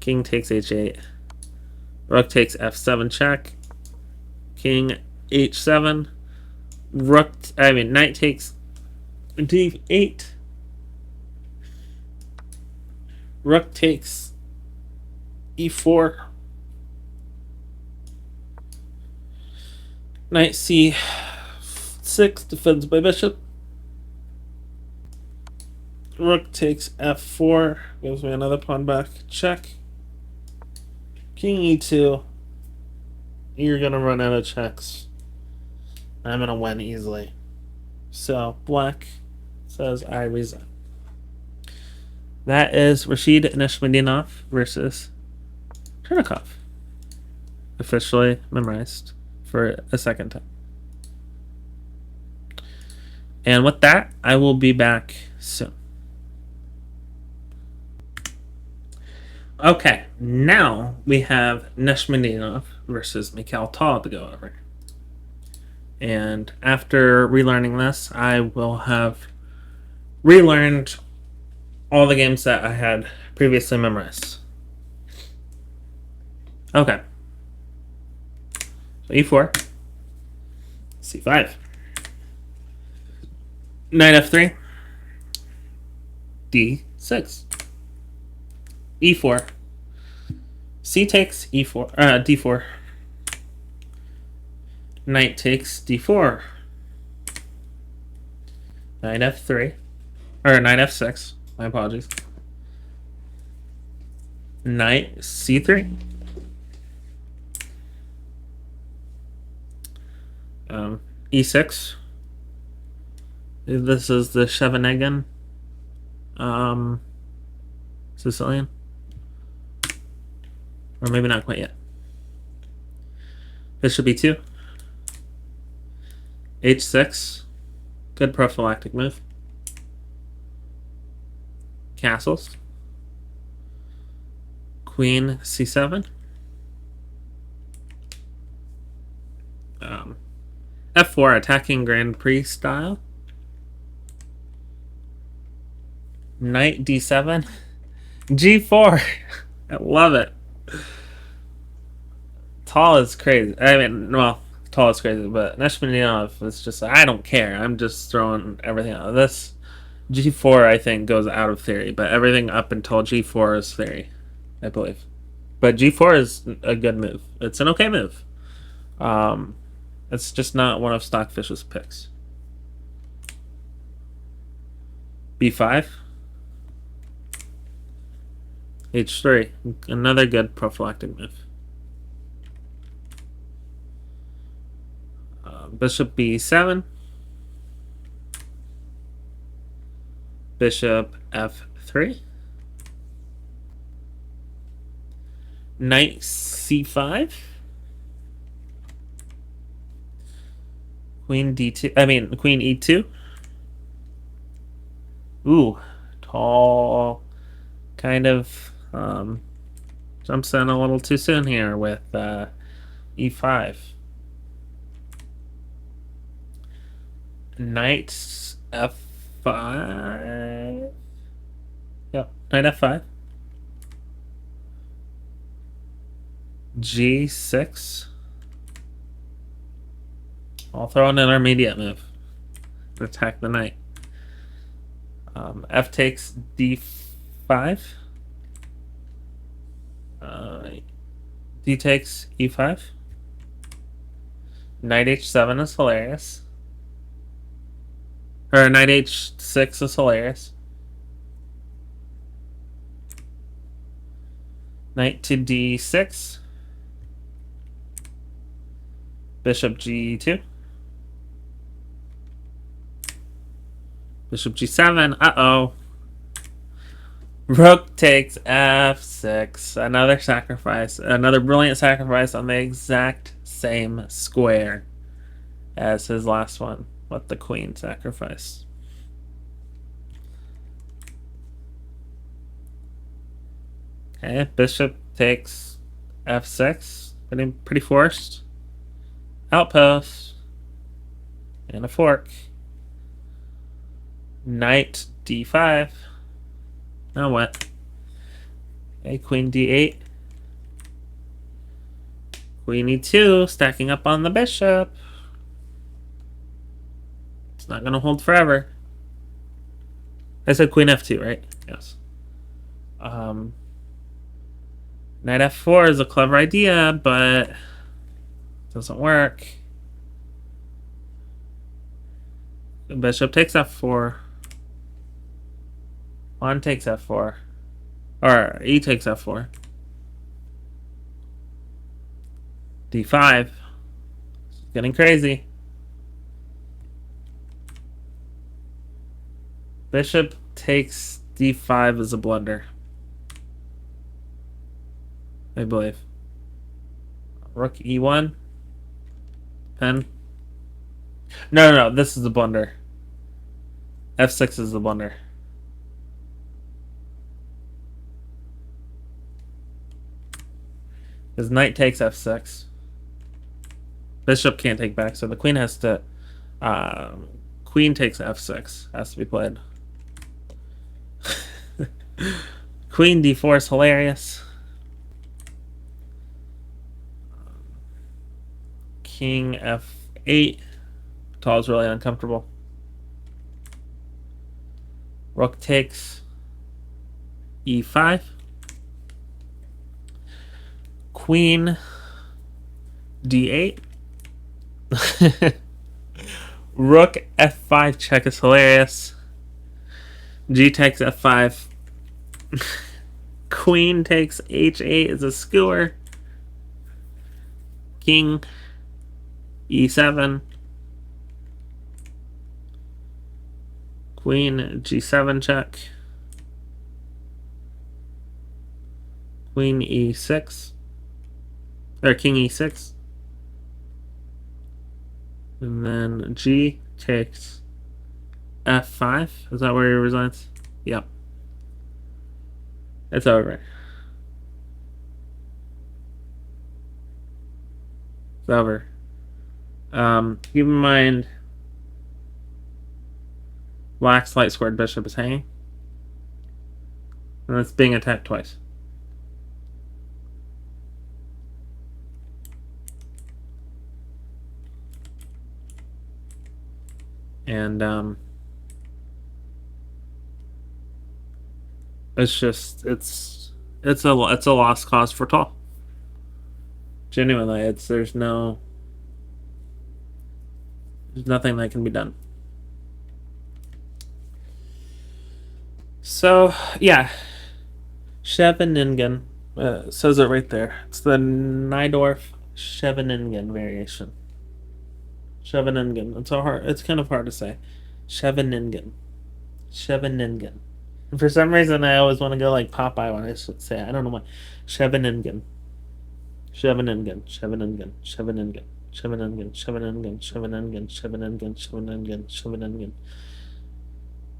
King takes H8. Rook takes F7 check. King H7. Knight takes D8. Rook takes E4. Knight C6 defends by bishop. Rook takes F4. Gives me another pawn back. Check. King E2. You're gonna run out of checks. I'm gonna win easily. So black says I resign. That is Rashid Nishmadinov versus Chernikov. Officially memorized for a second time. And with that, I will be back soon. Okay, now we have Nishmadinov versus Mikhail Tal to go over. And after relearning this, I will have relearned all the games that I had previously memorized. Okay. So e4, c5, knight f3, d6, e4, c takes e4, d4, knight takes d4, knight f3, or knight f6, my apologies, knight c3, e6. This is the Scheveningen, Sicilian, or maybe not quite yet. Bishop e2, h6, good prophylactic move. Castles, queen c7, f4, attacking Grand Prix style. Knight d7, g4. I love it. Tal is crazy. I mean, well, Tal is crazy, but Nishmadinov is just like, I don't care. I'm just throwing everything out. This g4, I think, goes out of theory, but everything up until g4 is theory, I believe. But g4 is a good move. It's an okay move. It's just not one of Stockfish's picks. b5, h3, another good prophylactic move. Bishop b7, bishop f3, knight c5, queen d2, queen e2. Ooh, Tal kind of jumps in a little too soon here with e5. Knight f5. Yep, knight f5. g6. I'll throw an intermediate move. Attack the knight. F takes d5. D takes e5. Knight h7 is hilarious. Or knight h6 is hilarious. Knight to d6. Bishop g2. Bishop g7. Uh-oh. Rook takes f6. Another sacrifice. Another brilliant sacrifice on the exact same square as his last one with the queen sacrifice. Okay, bishop takes f6. Getting pretty forced. Outpost. And a fork. Knight d5. Now what? Okay, queen d8. Queen e2, stacking up on the bishop. It's not going to hold forever. I said queen f2, right? Yes. Knight f4 is a clever idea, but it doesn't work. The bishop takes f4. Pawn takes f4. Or e takes f4. d5. It's getting crazy. Bishop takes d5 is a blunder, I believe. Rook e1. Pen. No. This is the blunder. f6 is the blunder. Because knight takes f6. Bishop can't take back, so the queen has to... queen takes f6. Has to be played. Queen d4 is hilarious. King f8. Tall is really uncomfortable. Rook takes e5. Queen d8. Rook f5 check is hilarious. G takes f5. Queen takes h8 is a skewer. King e7. Queen g7 check. Queen e6. Or king e6. And then G takes f5. Is that where he resigns? Yep. It's over. It's over. Keep in mind, Black's light squared bishop is hanging. And it's being attacked twice. And it's just it's a lost cause for Tall. Genuinely, there's nothing that can be done. So yeah, Scheveningen says it right there. It's the Najdorf-Scheveningen variation. Scheveningen. It's kind of hard to say. Scheveningen. And for some reason, I always want to go like Popeye when I say it. I don't know why. Scheveningen.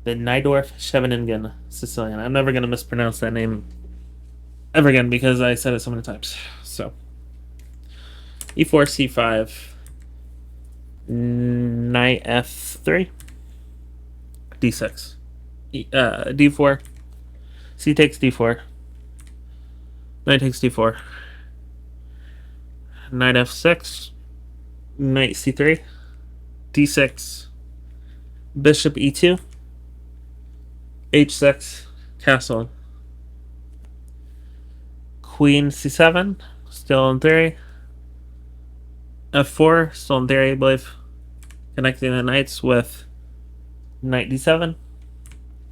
The Najdorf-Scheveningen Sicilian. I'm never going to mispronounce that name ever again because I said it so many times. So, e4, c5, knight f3, d6, d4, c takes d4, knight takes d4, knight f6, knight c3, d6, bishop e2, h6, castle, queen c7, still in theory, f4, still in theory, I believe, connecting the knights with knight d7,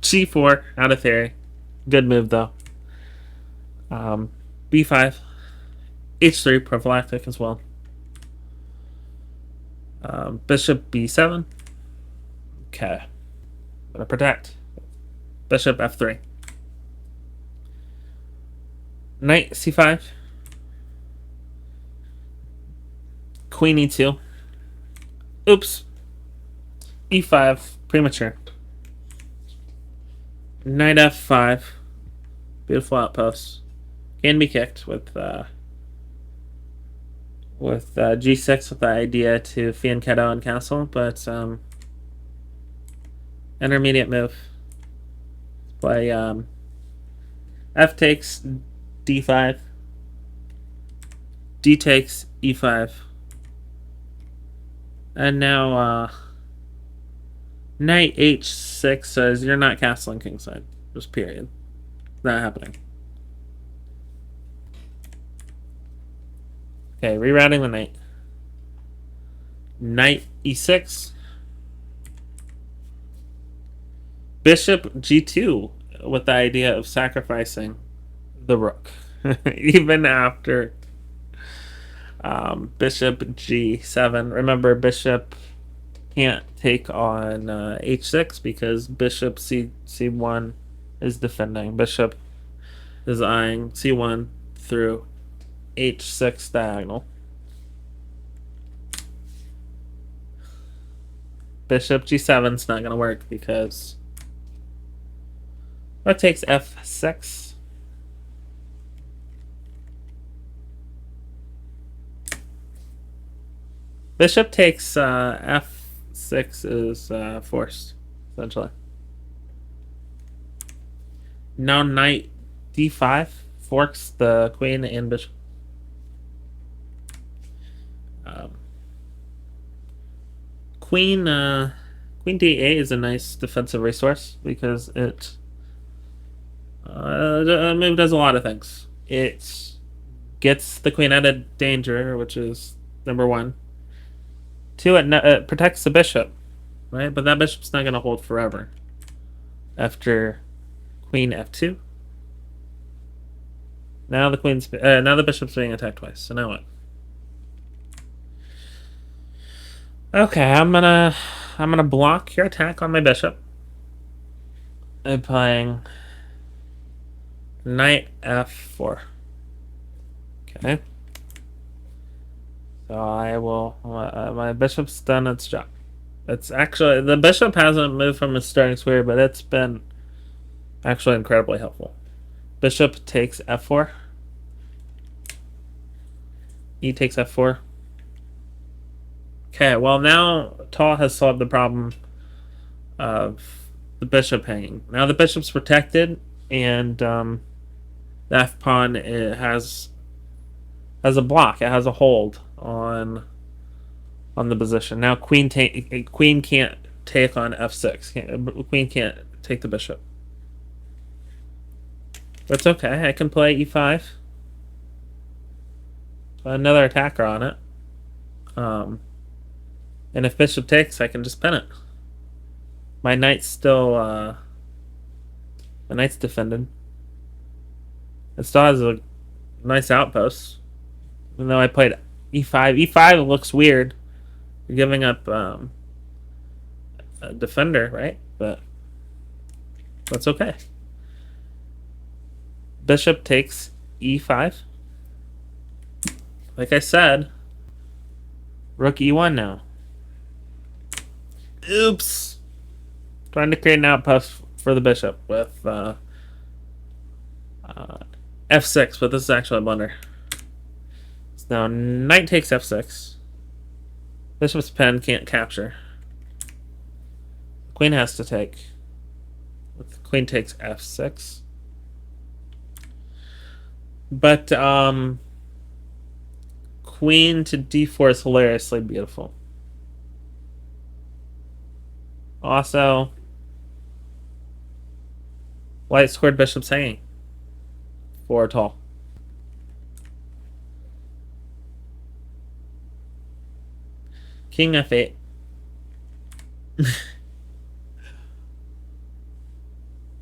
c4, out of theory, good move though, b5, h3, prophylactic as well, bishop b7, okay, gonna protect. Bishop f3. Knight c5. Queen e2. Oops. e5. Premature. Knight f5. Beautiful outpost. Can be kicked with g6 with the idea to fianchetto and castle, but intermediate move. Play f takes d5, d takes e5, and now knight h6 says you're not castling kingside. Just period. Not happening. Okay, rerouting the knight. Knight e6. Bishop g2 with the idea of sacrificing the rook. Even after bishop g7. Remember, bishop can't take on h6 because bishop c1 is defending. Bishop is eyeing c1 through h6 diagonal. Bishop g7 is not going to work because rook takes f6. Bishop takes f6 is forced, essentially. Now knight d5 forks the queen and bishop. Queen d8 is a nice defensive resource because it move does a lot of things. It gets the queen out of danger, which is number one. Two, it protects the bishop, right? But that bishop's not going to hold forever. After queen f2. Now the bishop's being attacked twice. So now what? Okay, I'm gonna block your attack on my bishop. I'm playing knight f4. Okay. So I will. My bishop's done its job. It's actually the bishop hasn't moved from its starting square, but it's been actually incredibly helpful. Bishop takes f4. E takes f4. Okay, well now Tal has solved the problem of the bishop hanging. Now the bishop's protected, and the f pawn has a block. It has a hold on the position. Now queen can't take on f6. Queen can't take the bishop. That's okay. I can play e5. Another attacker on it. And if bishop takes, I can just pin it. My knight's still my knight's defended. It still has a nice outpost. Even though I played e5. E5 looks weird. You're giving up a defender, right? But that's okay. Bishop takes e5. Like I said, rook e1 now. Oops. Trying to create an outpost for the bishop with f6, but this is actually a blunder. So now knight takes f6. Bishop's pen can't capture. Queen has to take. Queen takes f6. But queen to d4 is hilariously beautiful. Also, white squared bishop's hanging. 4 tall. King f8.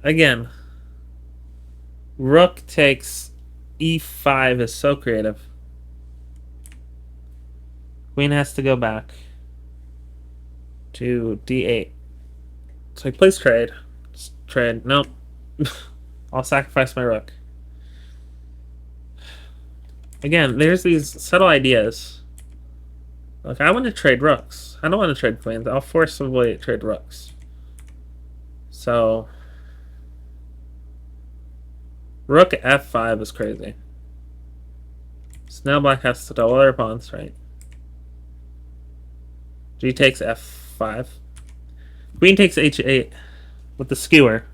Again, rook takes e5 is so creative. Queen has to go back to d8. So he plays trade. Just trade. Nope. I'll sacrifice my rook. Again, there's these subtle ideas. Look, I want to trade rooks. I don't want to trade queens. I'll forcibly trade rooks. So rook f5 is crazy. So now black has to double their pawns, right? G takes f5. Queen takes h8 with the skewer.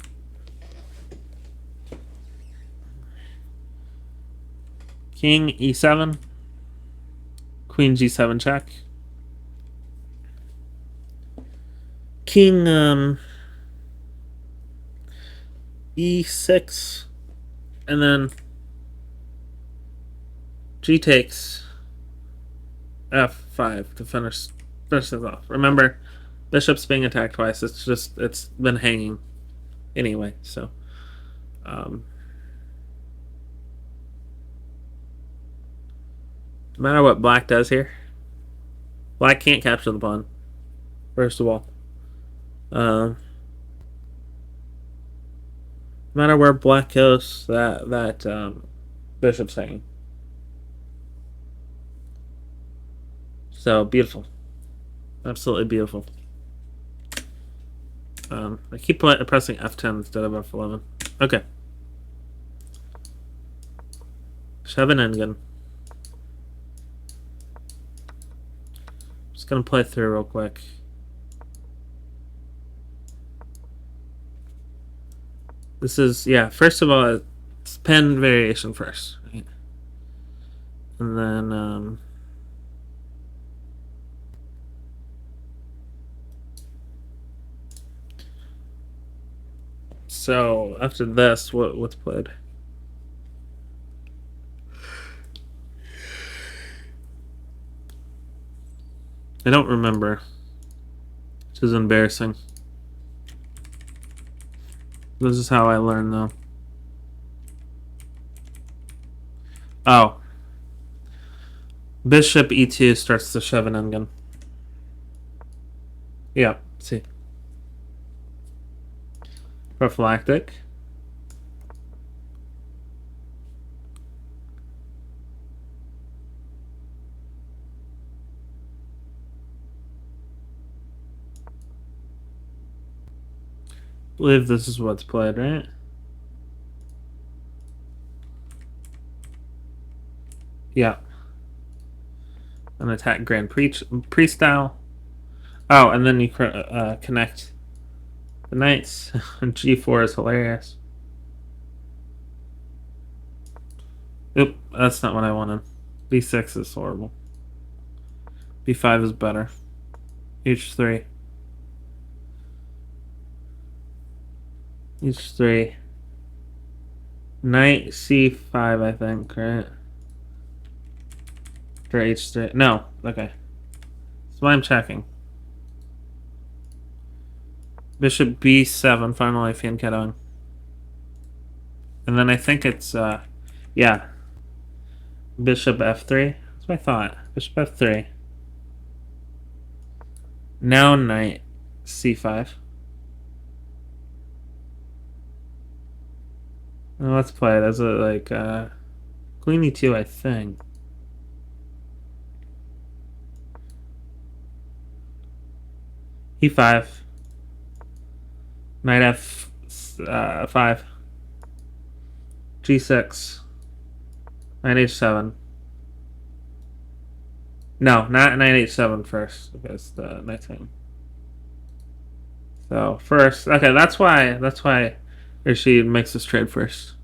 King e7. Queen g7 check. King e6. And then G takes f5 to finish this off. Remember, bishop's being attacked twice. It's been hanging anyway. So, no matter what black does here, black can't capture the pawn. First of all, No matter where black goes, that bishop's hanging. So beautiful, absolutely beautiful. I keep pressing F10 instead of F11. Okay. Scheveningen. Just gonna play through real quick. This is, yeah, first of all, it's pen variation first. Right? And then, so after this, what's played? I don't remember. Which is embarrassing. This is how I learn, though. Oh. Bishop E2 starts the Scheveningen. Yeah, see. Prophylactic. I believe this is what's played, right? Yeah. An attack Grand Prix style. Oh, and then you connect the knights. G4 is hilarious. Oop, that's not what I wanted. B6 is horrible. B5 is better. H3. H3. Knight C5, I think, right? For H3. No, okay. That's why I'm checking. Bishop B7, finally fianchettoing. And then I think it's, yeah. Bishop F3. That's what I thought. Bishop F3. Now knight C5. Well, let's play it as a, like, Queen E2, I think. E5. Knight F5. G6. Knight H7. No, not knight H7 first, because the knight's hanging. So first, okay, that's why Rashid makes this trade first.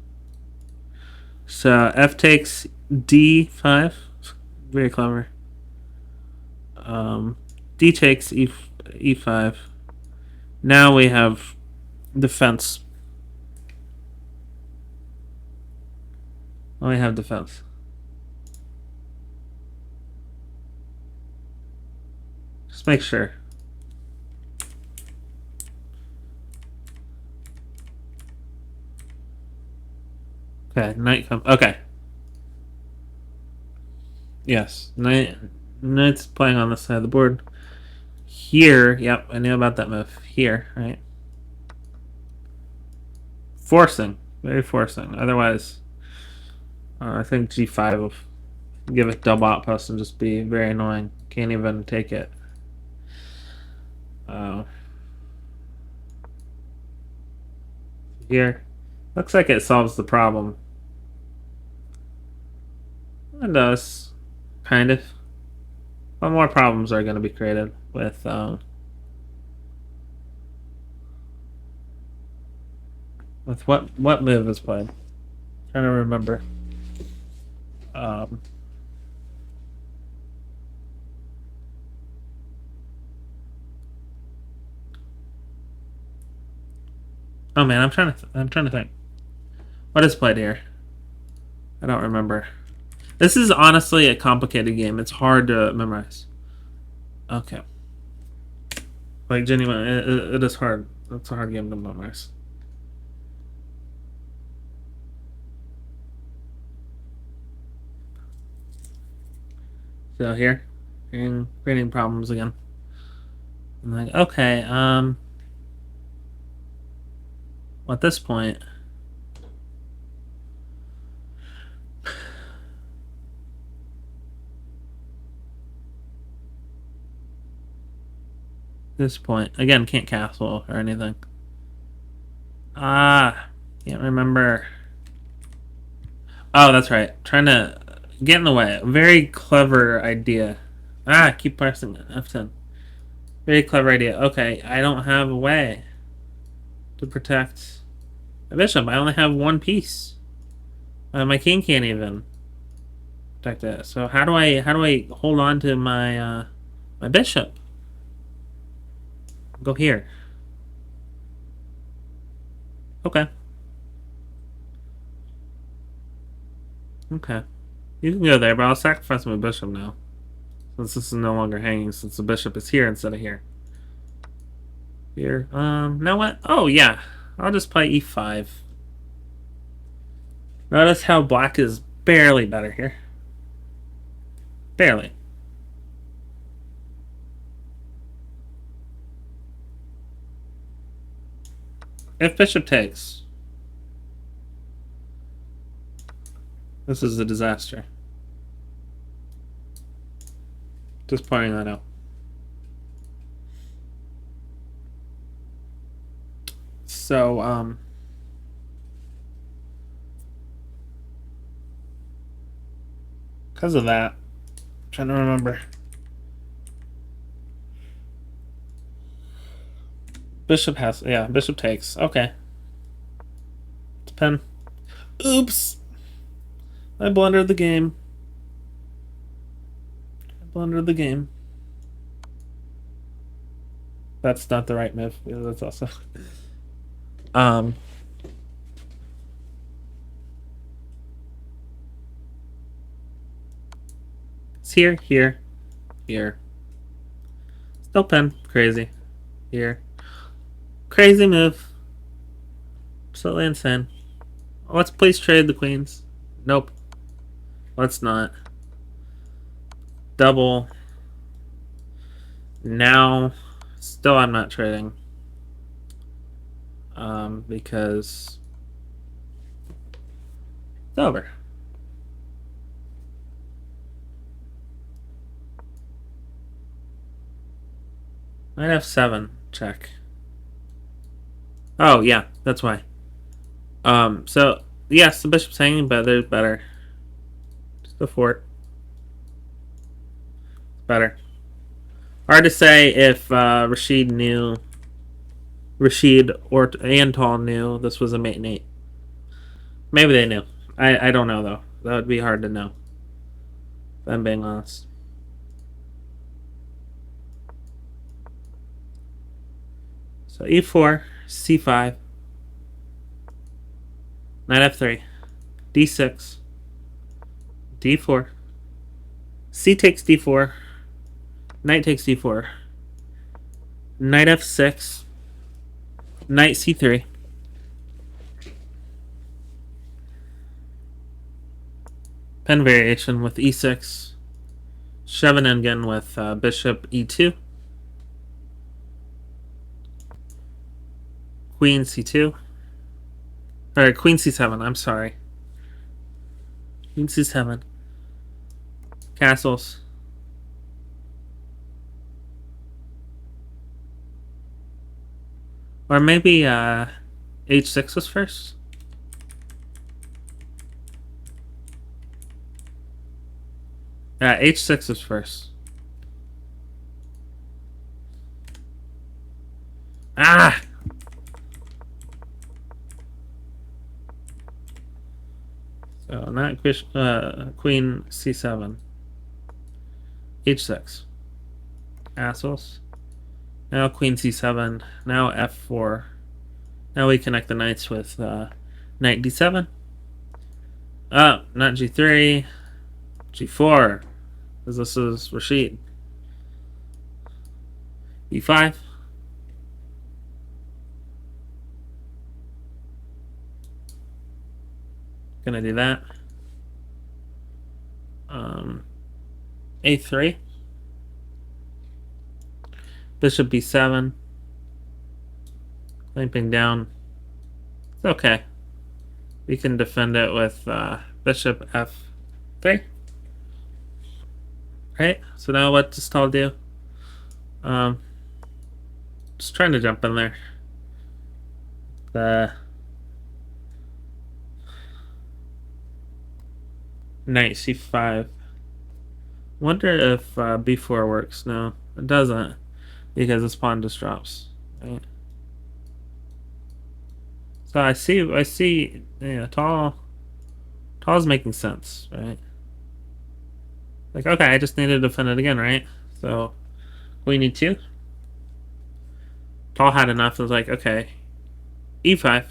So F takes D5, very clever. D takes E5. Now we have defense. Now we have defense. Just make sure. Okay, knight comes. Okay. Yes, knight's playing on this side of the board. Here, yep, I knew about that move. Here, right? Forcing, very forcing. Otherwise, I think G5 will give it double outpost and just be very annoying. Can't even take it. Here, looks like it solves the problem. It does, kind of. But more problems are going to be created with what move is played. I'm trying to remember. Oh man, I'm trying to think. What is played here? I don't remember. This is honestly a complicated game. It's hard to memorize. Okay. Like genuine, it is hard. It's a hard game to memorize. So here, creating problems again. I'm like, okay, Well, at this point, again, can't castle or anything. Ah, can't remember. Oh, that's right. Trying to get in the way. Very clever idea. Ah, keep pressing F10. Very clever idea. Okay, I don't have a way to protect my bishop. I only have one piece. My king can't even protect it. So how do I hold on to my my bishop? Go here. Okay. Okay. You can go there, but I'll sacrifice my bishop now. Since this is no longer hanging, since the bishop is here instead of here. Here. Now what? Oh, yeah. I'll just play e5. Notice how black is barely better here. Barely. If bishop takes. This is a disaster. Just pointing that out. So, because of that, I'm trying to remember. Bishop has, yeah, bishop takes. Okay. It's pen. Oops! I blundered the game. That's not the right move. Yeah, that's also. It's here, here, here. Still pen. Crazy. Here. Crazy move. Absolutely insane. Let's please trade the queens. Nope. Let's not. Double. Now, still I'm not trading. Because it's over. Knight f7. Check. Oh, yeah, that's why. So, yes, the bishop's hanging, but there's better. Just go for it. Better. Hard to say if Rashid or Antal knew this was a mate and 8. Maybe they knew. I don't know, though. That would be hard to know. If I'm being honest. So e4, c5, knight f3, d6, d4, c takes d4, knight takes d4, knight f6, knight c3, pen variation with e6, Scheveningen with bishop e2, queen c2, or queen c7, I'm sorry. Queen c7. Castles. Or maybe h6 was first? Yeah, h6 is first. Ah! So not queen c7. h6. Assholes. Now queen c7. Now f4. Now we connect the knights with knight d7. Oh, not g3. g4. Because this is Rashid. e5. Gonna do that. a3. Bishop b7. Clamping down. It's okay. We can defend it with bishop f3. Right? So now what does Tal do? Just trying to jump in there. The knight c5. Wonder if b4 works. No, it doesn't, because this pawn just drops. Right? So I see. Yeah, Tal's making sense, right? Like, okay, I just need to defend it again, right? So we need to. Tal had enough. It was like, okay, e5.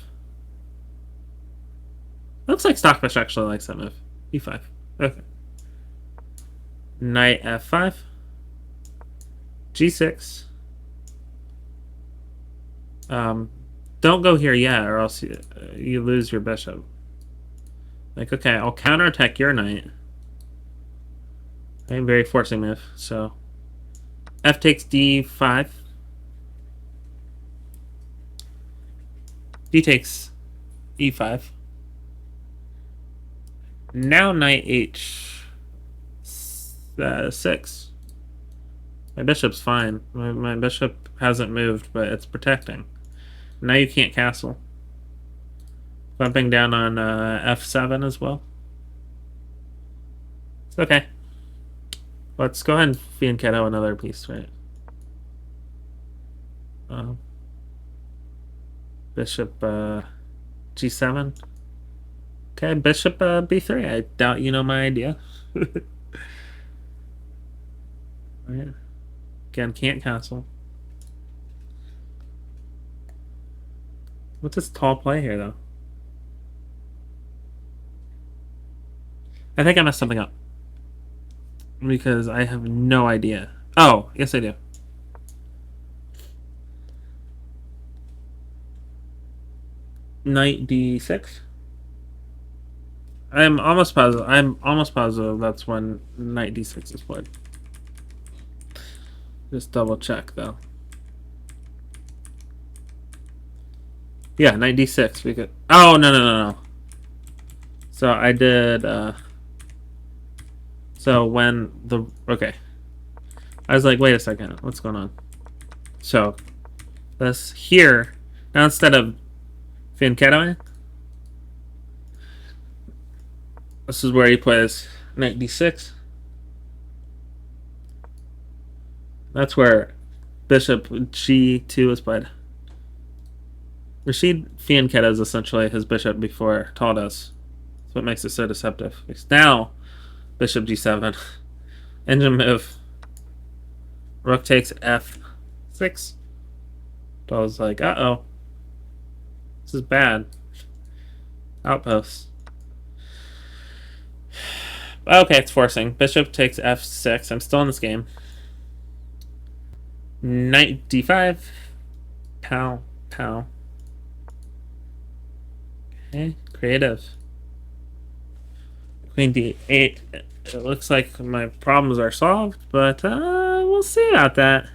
Looks like Stockfish actually likes that move. e5. Okay. Knight f5. g6. Don't go here yet, or else you lose your bishop. Like, okay, I'll counterattack your knight. Okay, very forcing move. So, f takes d5. D takes e5. Now knight h6. My bishop's fine. My bishop hasn't moved, but it's protecting. Now you can't castle. Bumping down on f7 as well. It's okay. Let's go ahead and fianchetto another piece, right? Bishop g7. Okay, bishop b3. I doubt you know my idea. Right. Again, can't castle. What's this Tal play here, though? I think I messed something up. Because I have no idea. Oh, yes I do. Knight d6. I'm almost positive that's when knight d6 is played. Just double check though. Yeah, knight d6. We could. Oh no. So I did. So when the I was like, wait a second, what's going on? So this here now, instead of fianchettoing, this is where he plays knight d6. That's where bishop g2 is played. Rashid fianchettos essentially his bishop before Tal does. That's what makes it so deceptive. Because now, bishop g7. Engine move. Rook takes f6. Tal's like, uh-oh. This is bad. Outposts. Okay, it's forcing. Bishop takes f6. I'm still in this game. Knight d5. Pow. Pow. Okay, creative. Queen d8. It looks like my problems are solved, but we'll see about that.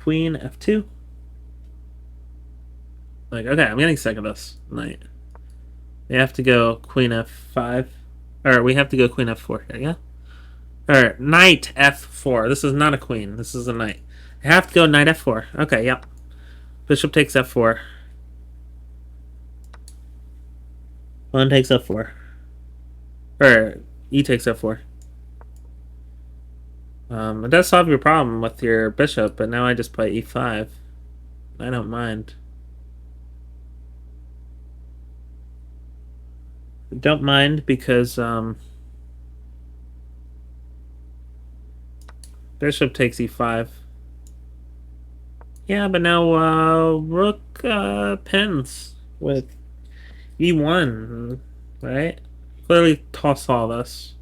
Queen f2. Like, okay, I'm getting sick of this knight. We have to go queen f5. Or we have to go queen f4 here, yeah? Or knight f4. This is not a queen. This is a knight. I have to go knight f4. Okay, yep. Bishop takes f4. Pawn takes f4. Or e takes f4. It does solve your problem with your bishop, but now I just play e5. I don't mind. Don't mind because bishop takes e5. Yeah, but now rook pins with e1, right? Clearly toss all this.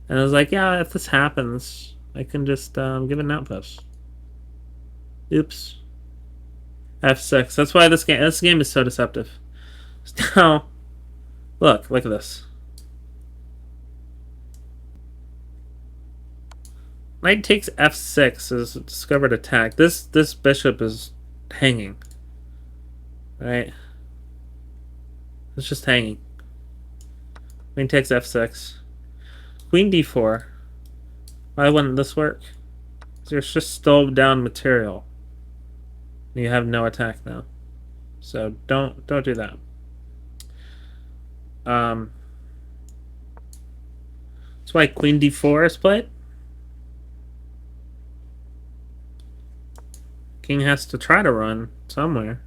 And I was like, yeah, if this happens, I can just give it an outpost. Oops. f6. That's why this game is so deceptive. Now, look at this. Knight takes f6 is a discovered attack. This bishop is hanging. right? It's just hanging. Queen takes f6. Queen d4. Why wouldn't this work? There's just still down material. You have no attack now. So don't do that. That's why Queen d4 is played. King has to try to run somewhere.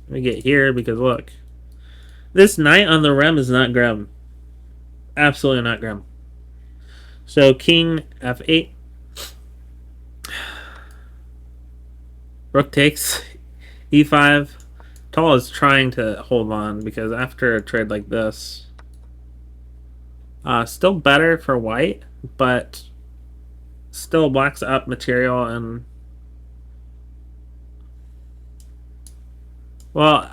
Let me get here because look. This knight on the rem is not grim. Absolutely not grim. So king f8. Rook takes e5. Tall is trying to hold on because after a trade like this, still better for white, but still blocks up material and, well,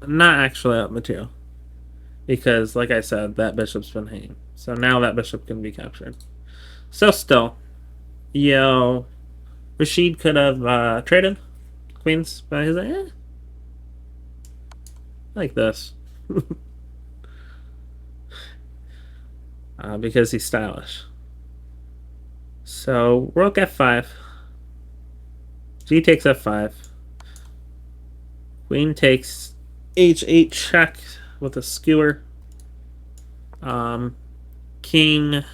not actually up material because, like I said, that bishop's been hanging. So now that bishop can be captured. So still, yo, Rashid could have traded queens, but he's like, like this. Because he's stylish. So rook f5. G takes f5. Queen takes h8 check with a skewer. King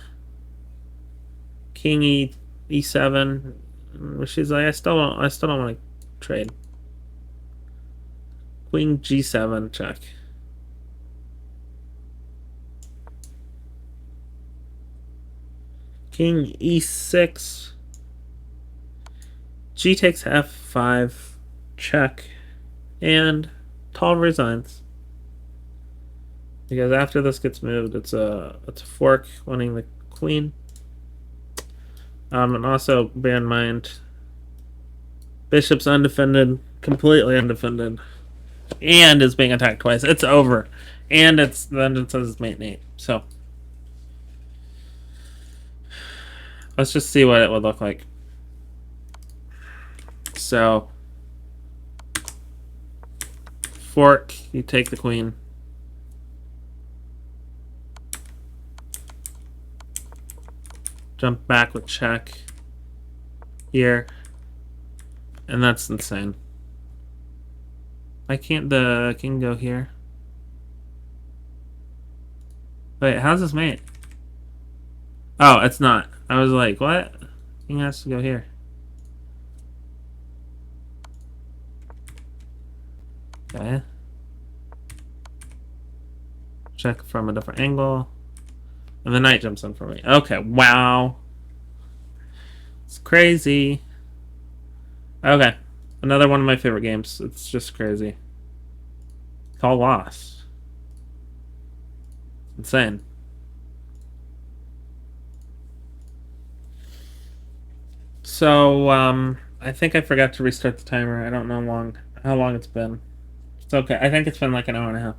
e7. She's like, I still don't want to trade. Queen g7 check. King e6. G takes f5 check. And Tall resigns. Because after this gets moved, it's a fork winning the queen. And also bear in mind, bishop's undefended, completely undefended, and is being attacked twice. It's over, and then it says mate Nate. So let's just see what it would look like. So fork, you take the queen. Jump back with check here. And that's insane. Why can't the king go here? Wait, how's this mate? Oh, it's not. I was like, what? King has to go here. Okay. Check from a different angle. And the knight jumps in for me. Okay, wow. It's crazy. Okay. Another one of my favorite games. It's just crazy. It's all lost. It's insane. So, I think I forgot to restart the timer. I don't know how long it's been. It's okay. I think it's been like an hour and a half.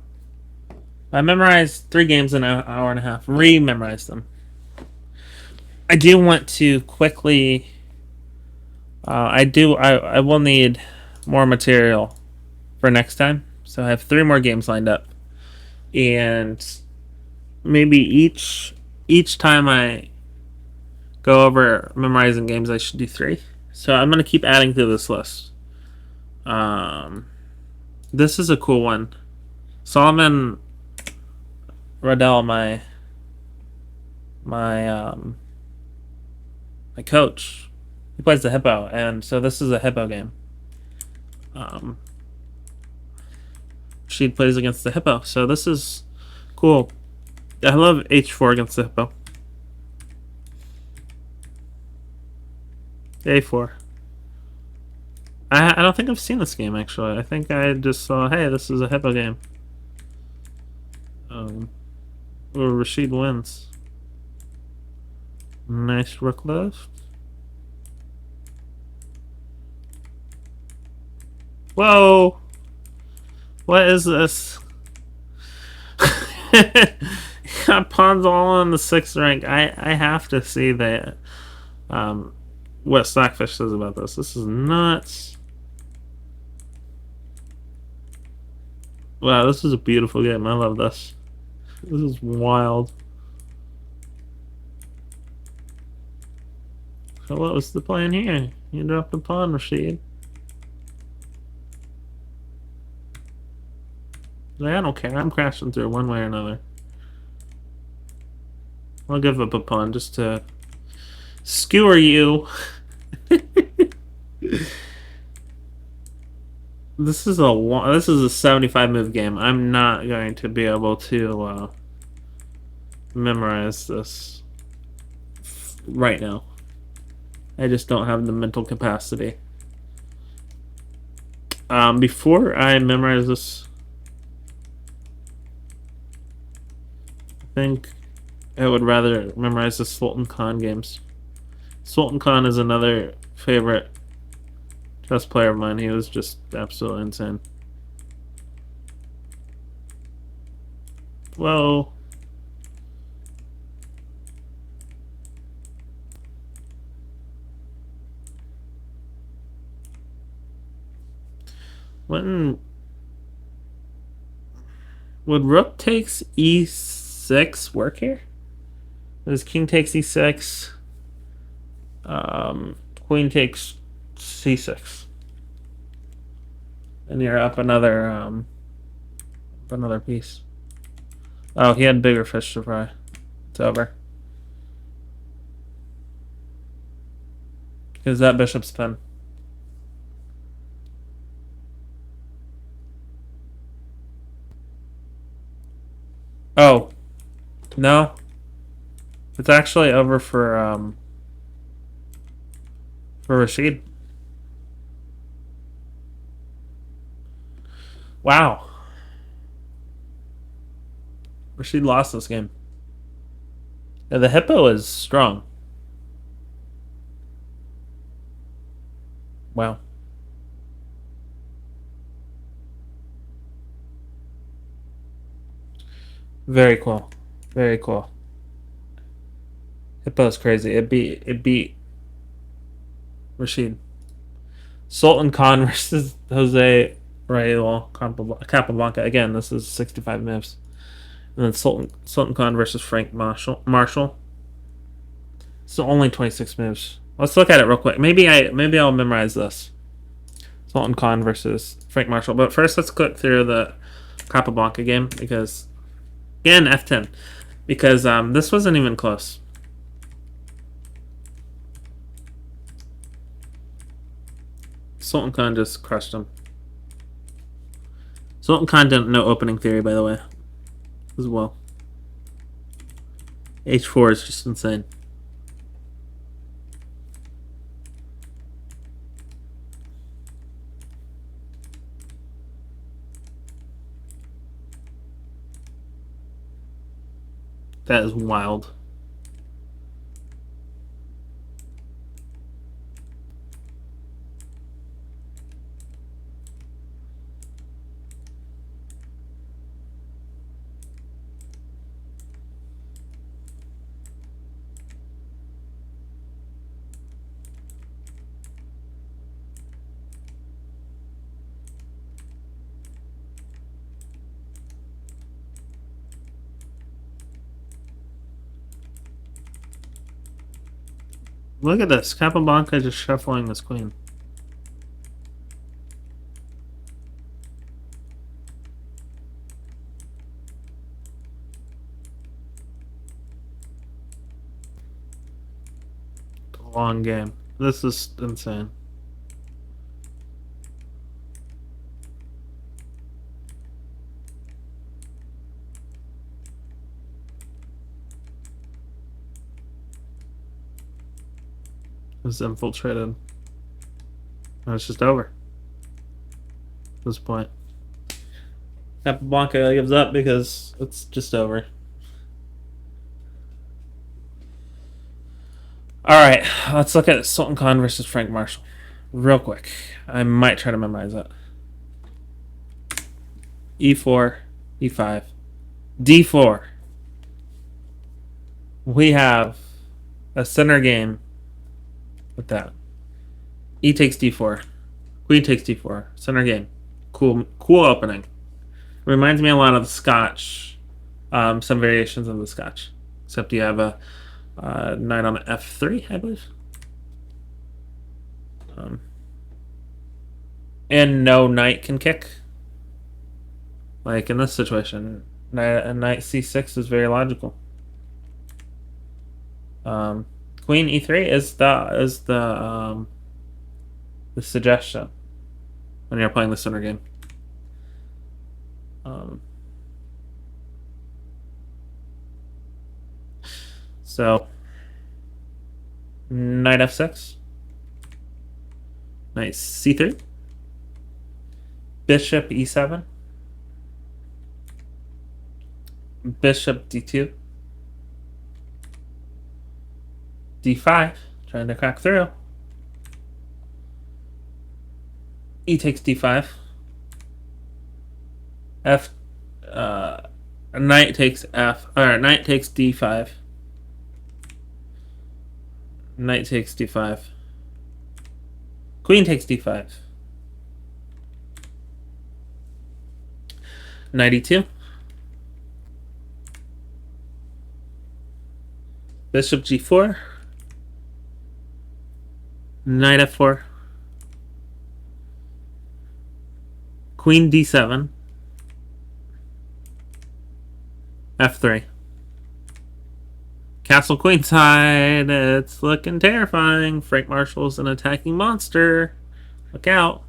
I memorized 3 games in an hour and a half. Re-memorized them. I do want to quickly... I will need more material for next time. So I have 3 more games lined up. And maybe each time I go over memorizing games, I should do 3. So I'm going to keep adding to this list. This is a cool one. Solomon Riddell, my coach, he plays the hippo, and so this is a hippo game. She plays against the hippo, so this is cool. I love h4 against the hippo. a4. I don't think I've seen this game actually. I think I just saw, hey, this is a hippo game. Or Rashid wins. Nice rook left. Whoa! What is this? Got pawns all in the 6th rank. I have to see that. What Stockfish says about this. This is nuts. Wow, this is a beautiful game. I love this. This is wild. So what was the plan here? You dropped the pawn, Rashid. Like, I don't care. I'm crashing through one way or another. I'll give up a pawn just to skewer you. This is a 75 move game. I'm not going to be able to memorize this right now. I just don't have the mental capacity. Before I memorize this, I think I would rather memorize the Sultan Khan games. Sultan Khan is another favorite chess player of mine. He was just absolutely insane. Whoa. When would rook takes e6 work here? Does king takes e6? Queen takes c6, and you're up another piece. Oh, he had bigger fish to fry. It's over. Because that bishop's pin. Oh, no. It's actually over for Rashid. Wow. Rashid lost this game. Yeah, the hippo is strong. Wow. Very cool. Very cool. Hippo's crazy. It beat Rashid. Sultan Khan versus Jose Raul Capablanca. Again, this is 65 moves. And then Sultan Khan versus Frank Marshall. So only 26 moves. Let's look at it real quick. Maybe I'll memorize this. Sultan Khan versus Frank Marshall. But first, let's click through the Capablanca game because again F10 because this wasn't even close. Sultan Khan just crushed him. Sultan Khan didn't know opening theory, by the way, as well. H4 is just insane. That is wild. Look at this. Capablanca just shuffling this queen. Long game. This is insane. It's infiltrated. And it's just over. At this point. Capablanca gives up because it's just over. Alright, let's look at Sultan Khan versus Frank Marshall. Real quick. I might try to memorize that. E4, E5, D4. We have a center game with that. E takes D4. Queen takes D4. Center game. Cool opening. Reminds me a lot of the Scotch. Some variations of the Scotch. Except you have a knight on f3, I believe. And no knight can kick. Like in this situation, knight c6 is very logical. Queen e3 is the suggestion when you're playing the center game. So knight f6, knight c3, bishop e7, bishop d2, d5, trying to crack through. E takes d5. Knight takes f, or knight takes d5. Knight takes d5. Queen takes d5. Knight e2. Bishop g4. Knight f4. Queen d7. f3. Castle queenside. It's looking terrifying. Frank Marshall's an attacking monster. Look out.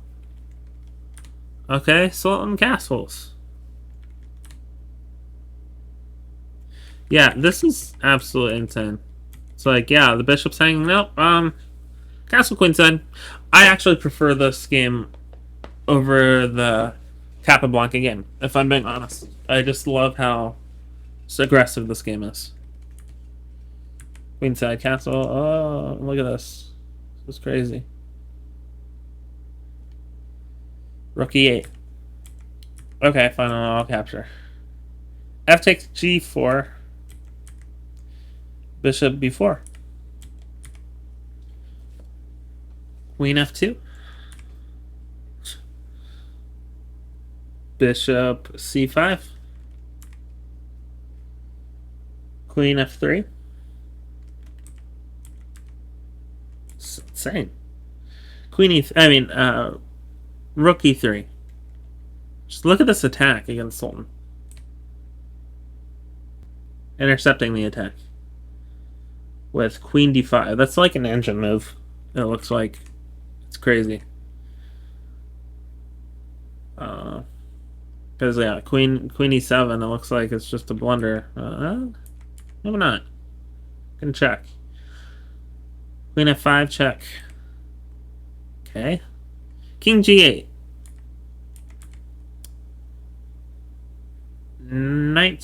Okay, Sultan castles. Yeah, this is absolutely insane. It's like, yeah, the bishop's hanging. Nope. Castle queenside. I actually prefer this game over the Capablanca game, if I'm being honest. I just love how aggressive this game is. Queenside castle. Oh, look at this. This is crazy. Rook e8. Okay, fine. I'll capture. F takes g4. Bishop b4. Queen f2. Bishop c5. Queen f3. It's insane. Queen Rook e3. Just look at this attack against Sultan. Intercepting the attack. With Queen d5. That's like an engine move. It looks like. It's crazy. Because, yeah, Queen e7, it looks like it's just a blunder. Maybe not. Can check. Queen f5, check. Okay. King g8. Knight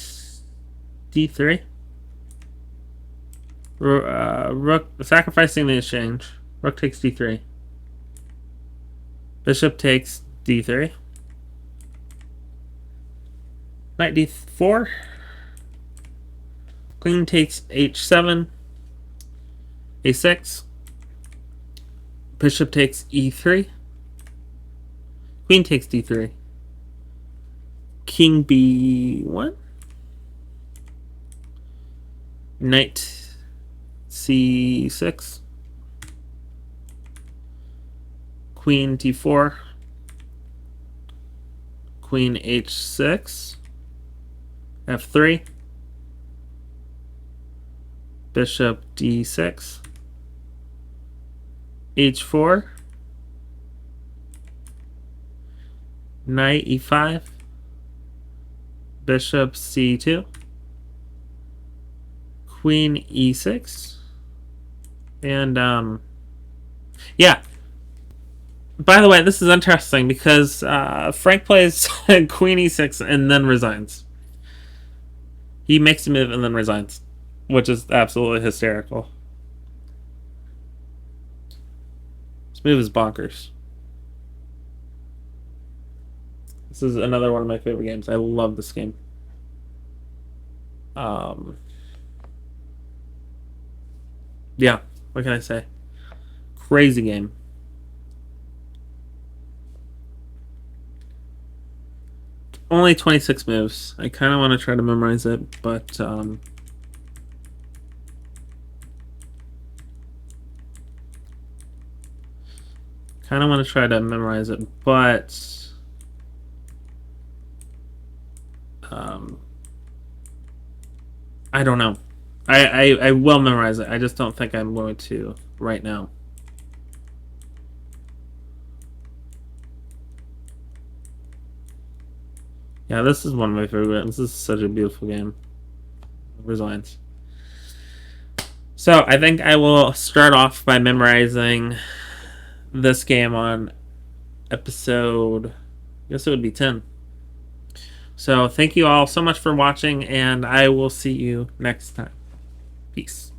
d3. Rook sacrificing the exchange. Rook takes d3. Bishop takes d3. Knight d4. Queen takes h7. a6. Bishop takes e3. Queen takes d3. King b1. Knight c6. Queen d4. Queen h6. f3. Bishop d6. h4. Knight e5. Bishop c2. Queen e6. And yeah. By the way, this is interesting because Frank plays Queen e6 and then resigns. He makes a move and then resigns, which is absolutely hysterical. This move is bonkers. This is another one of my favorite games. I love this game. Yeah, what can I say? Crazy game. only 26 moves. I kind of want to try to memorize it, but kind of want to try to memorize it, but I don't know. I will memorize it. I just don't think I'm going to right now. Yeah, this is one of my favorite. This is such a beautiful game. Resilience. So I think I will start off by memorizing this game on episode, I guess it would be 10. So thank you all so much for watching, and I will see you next time. Peace.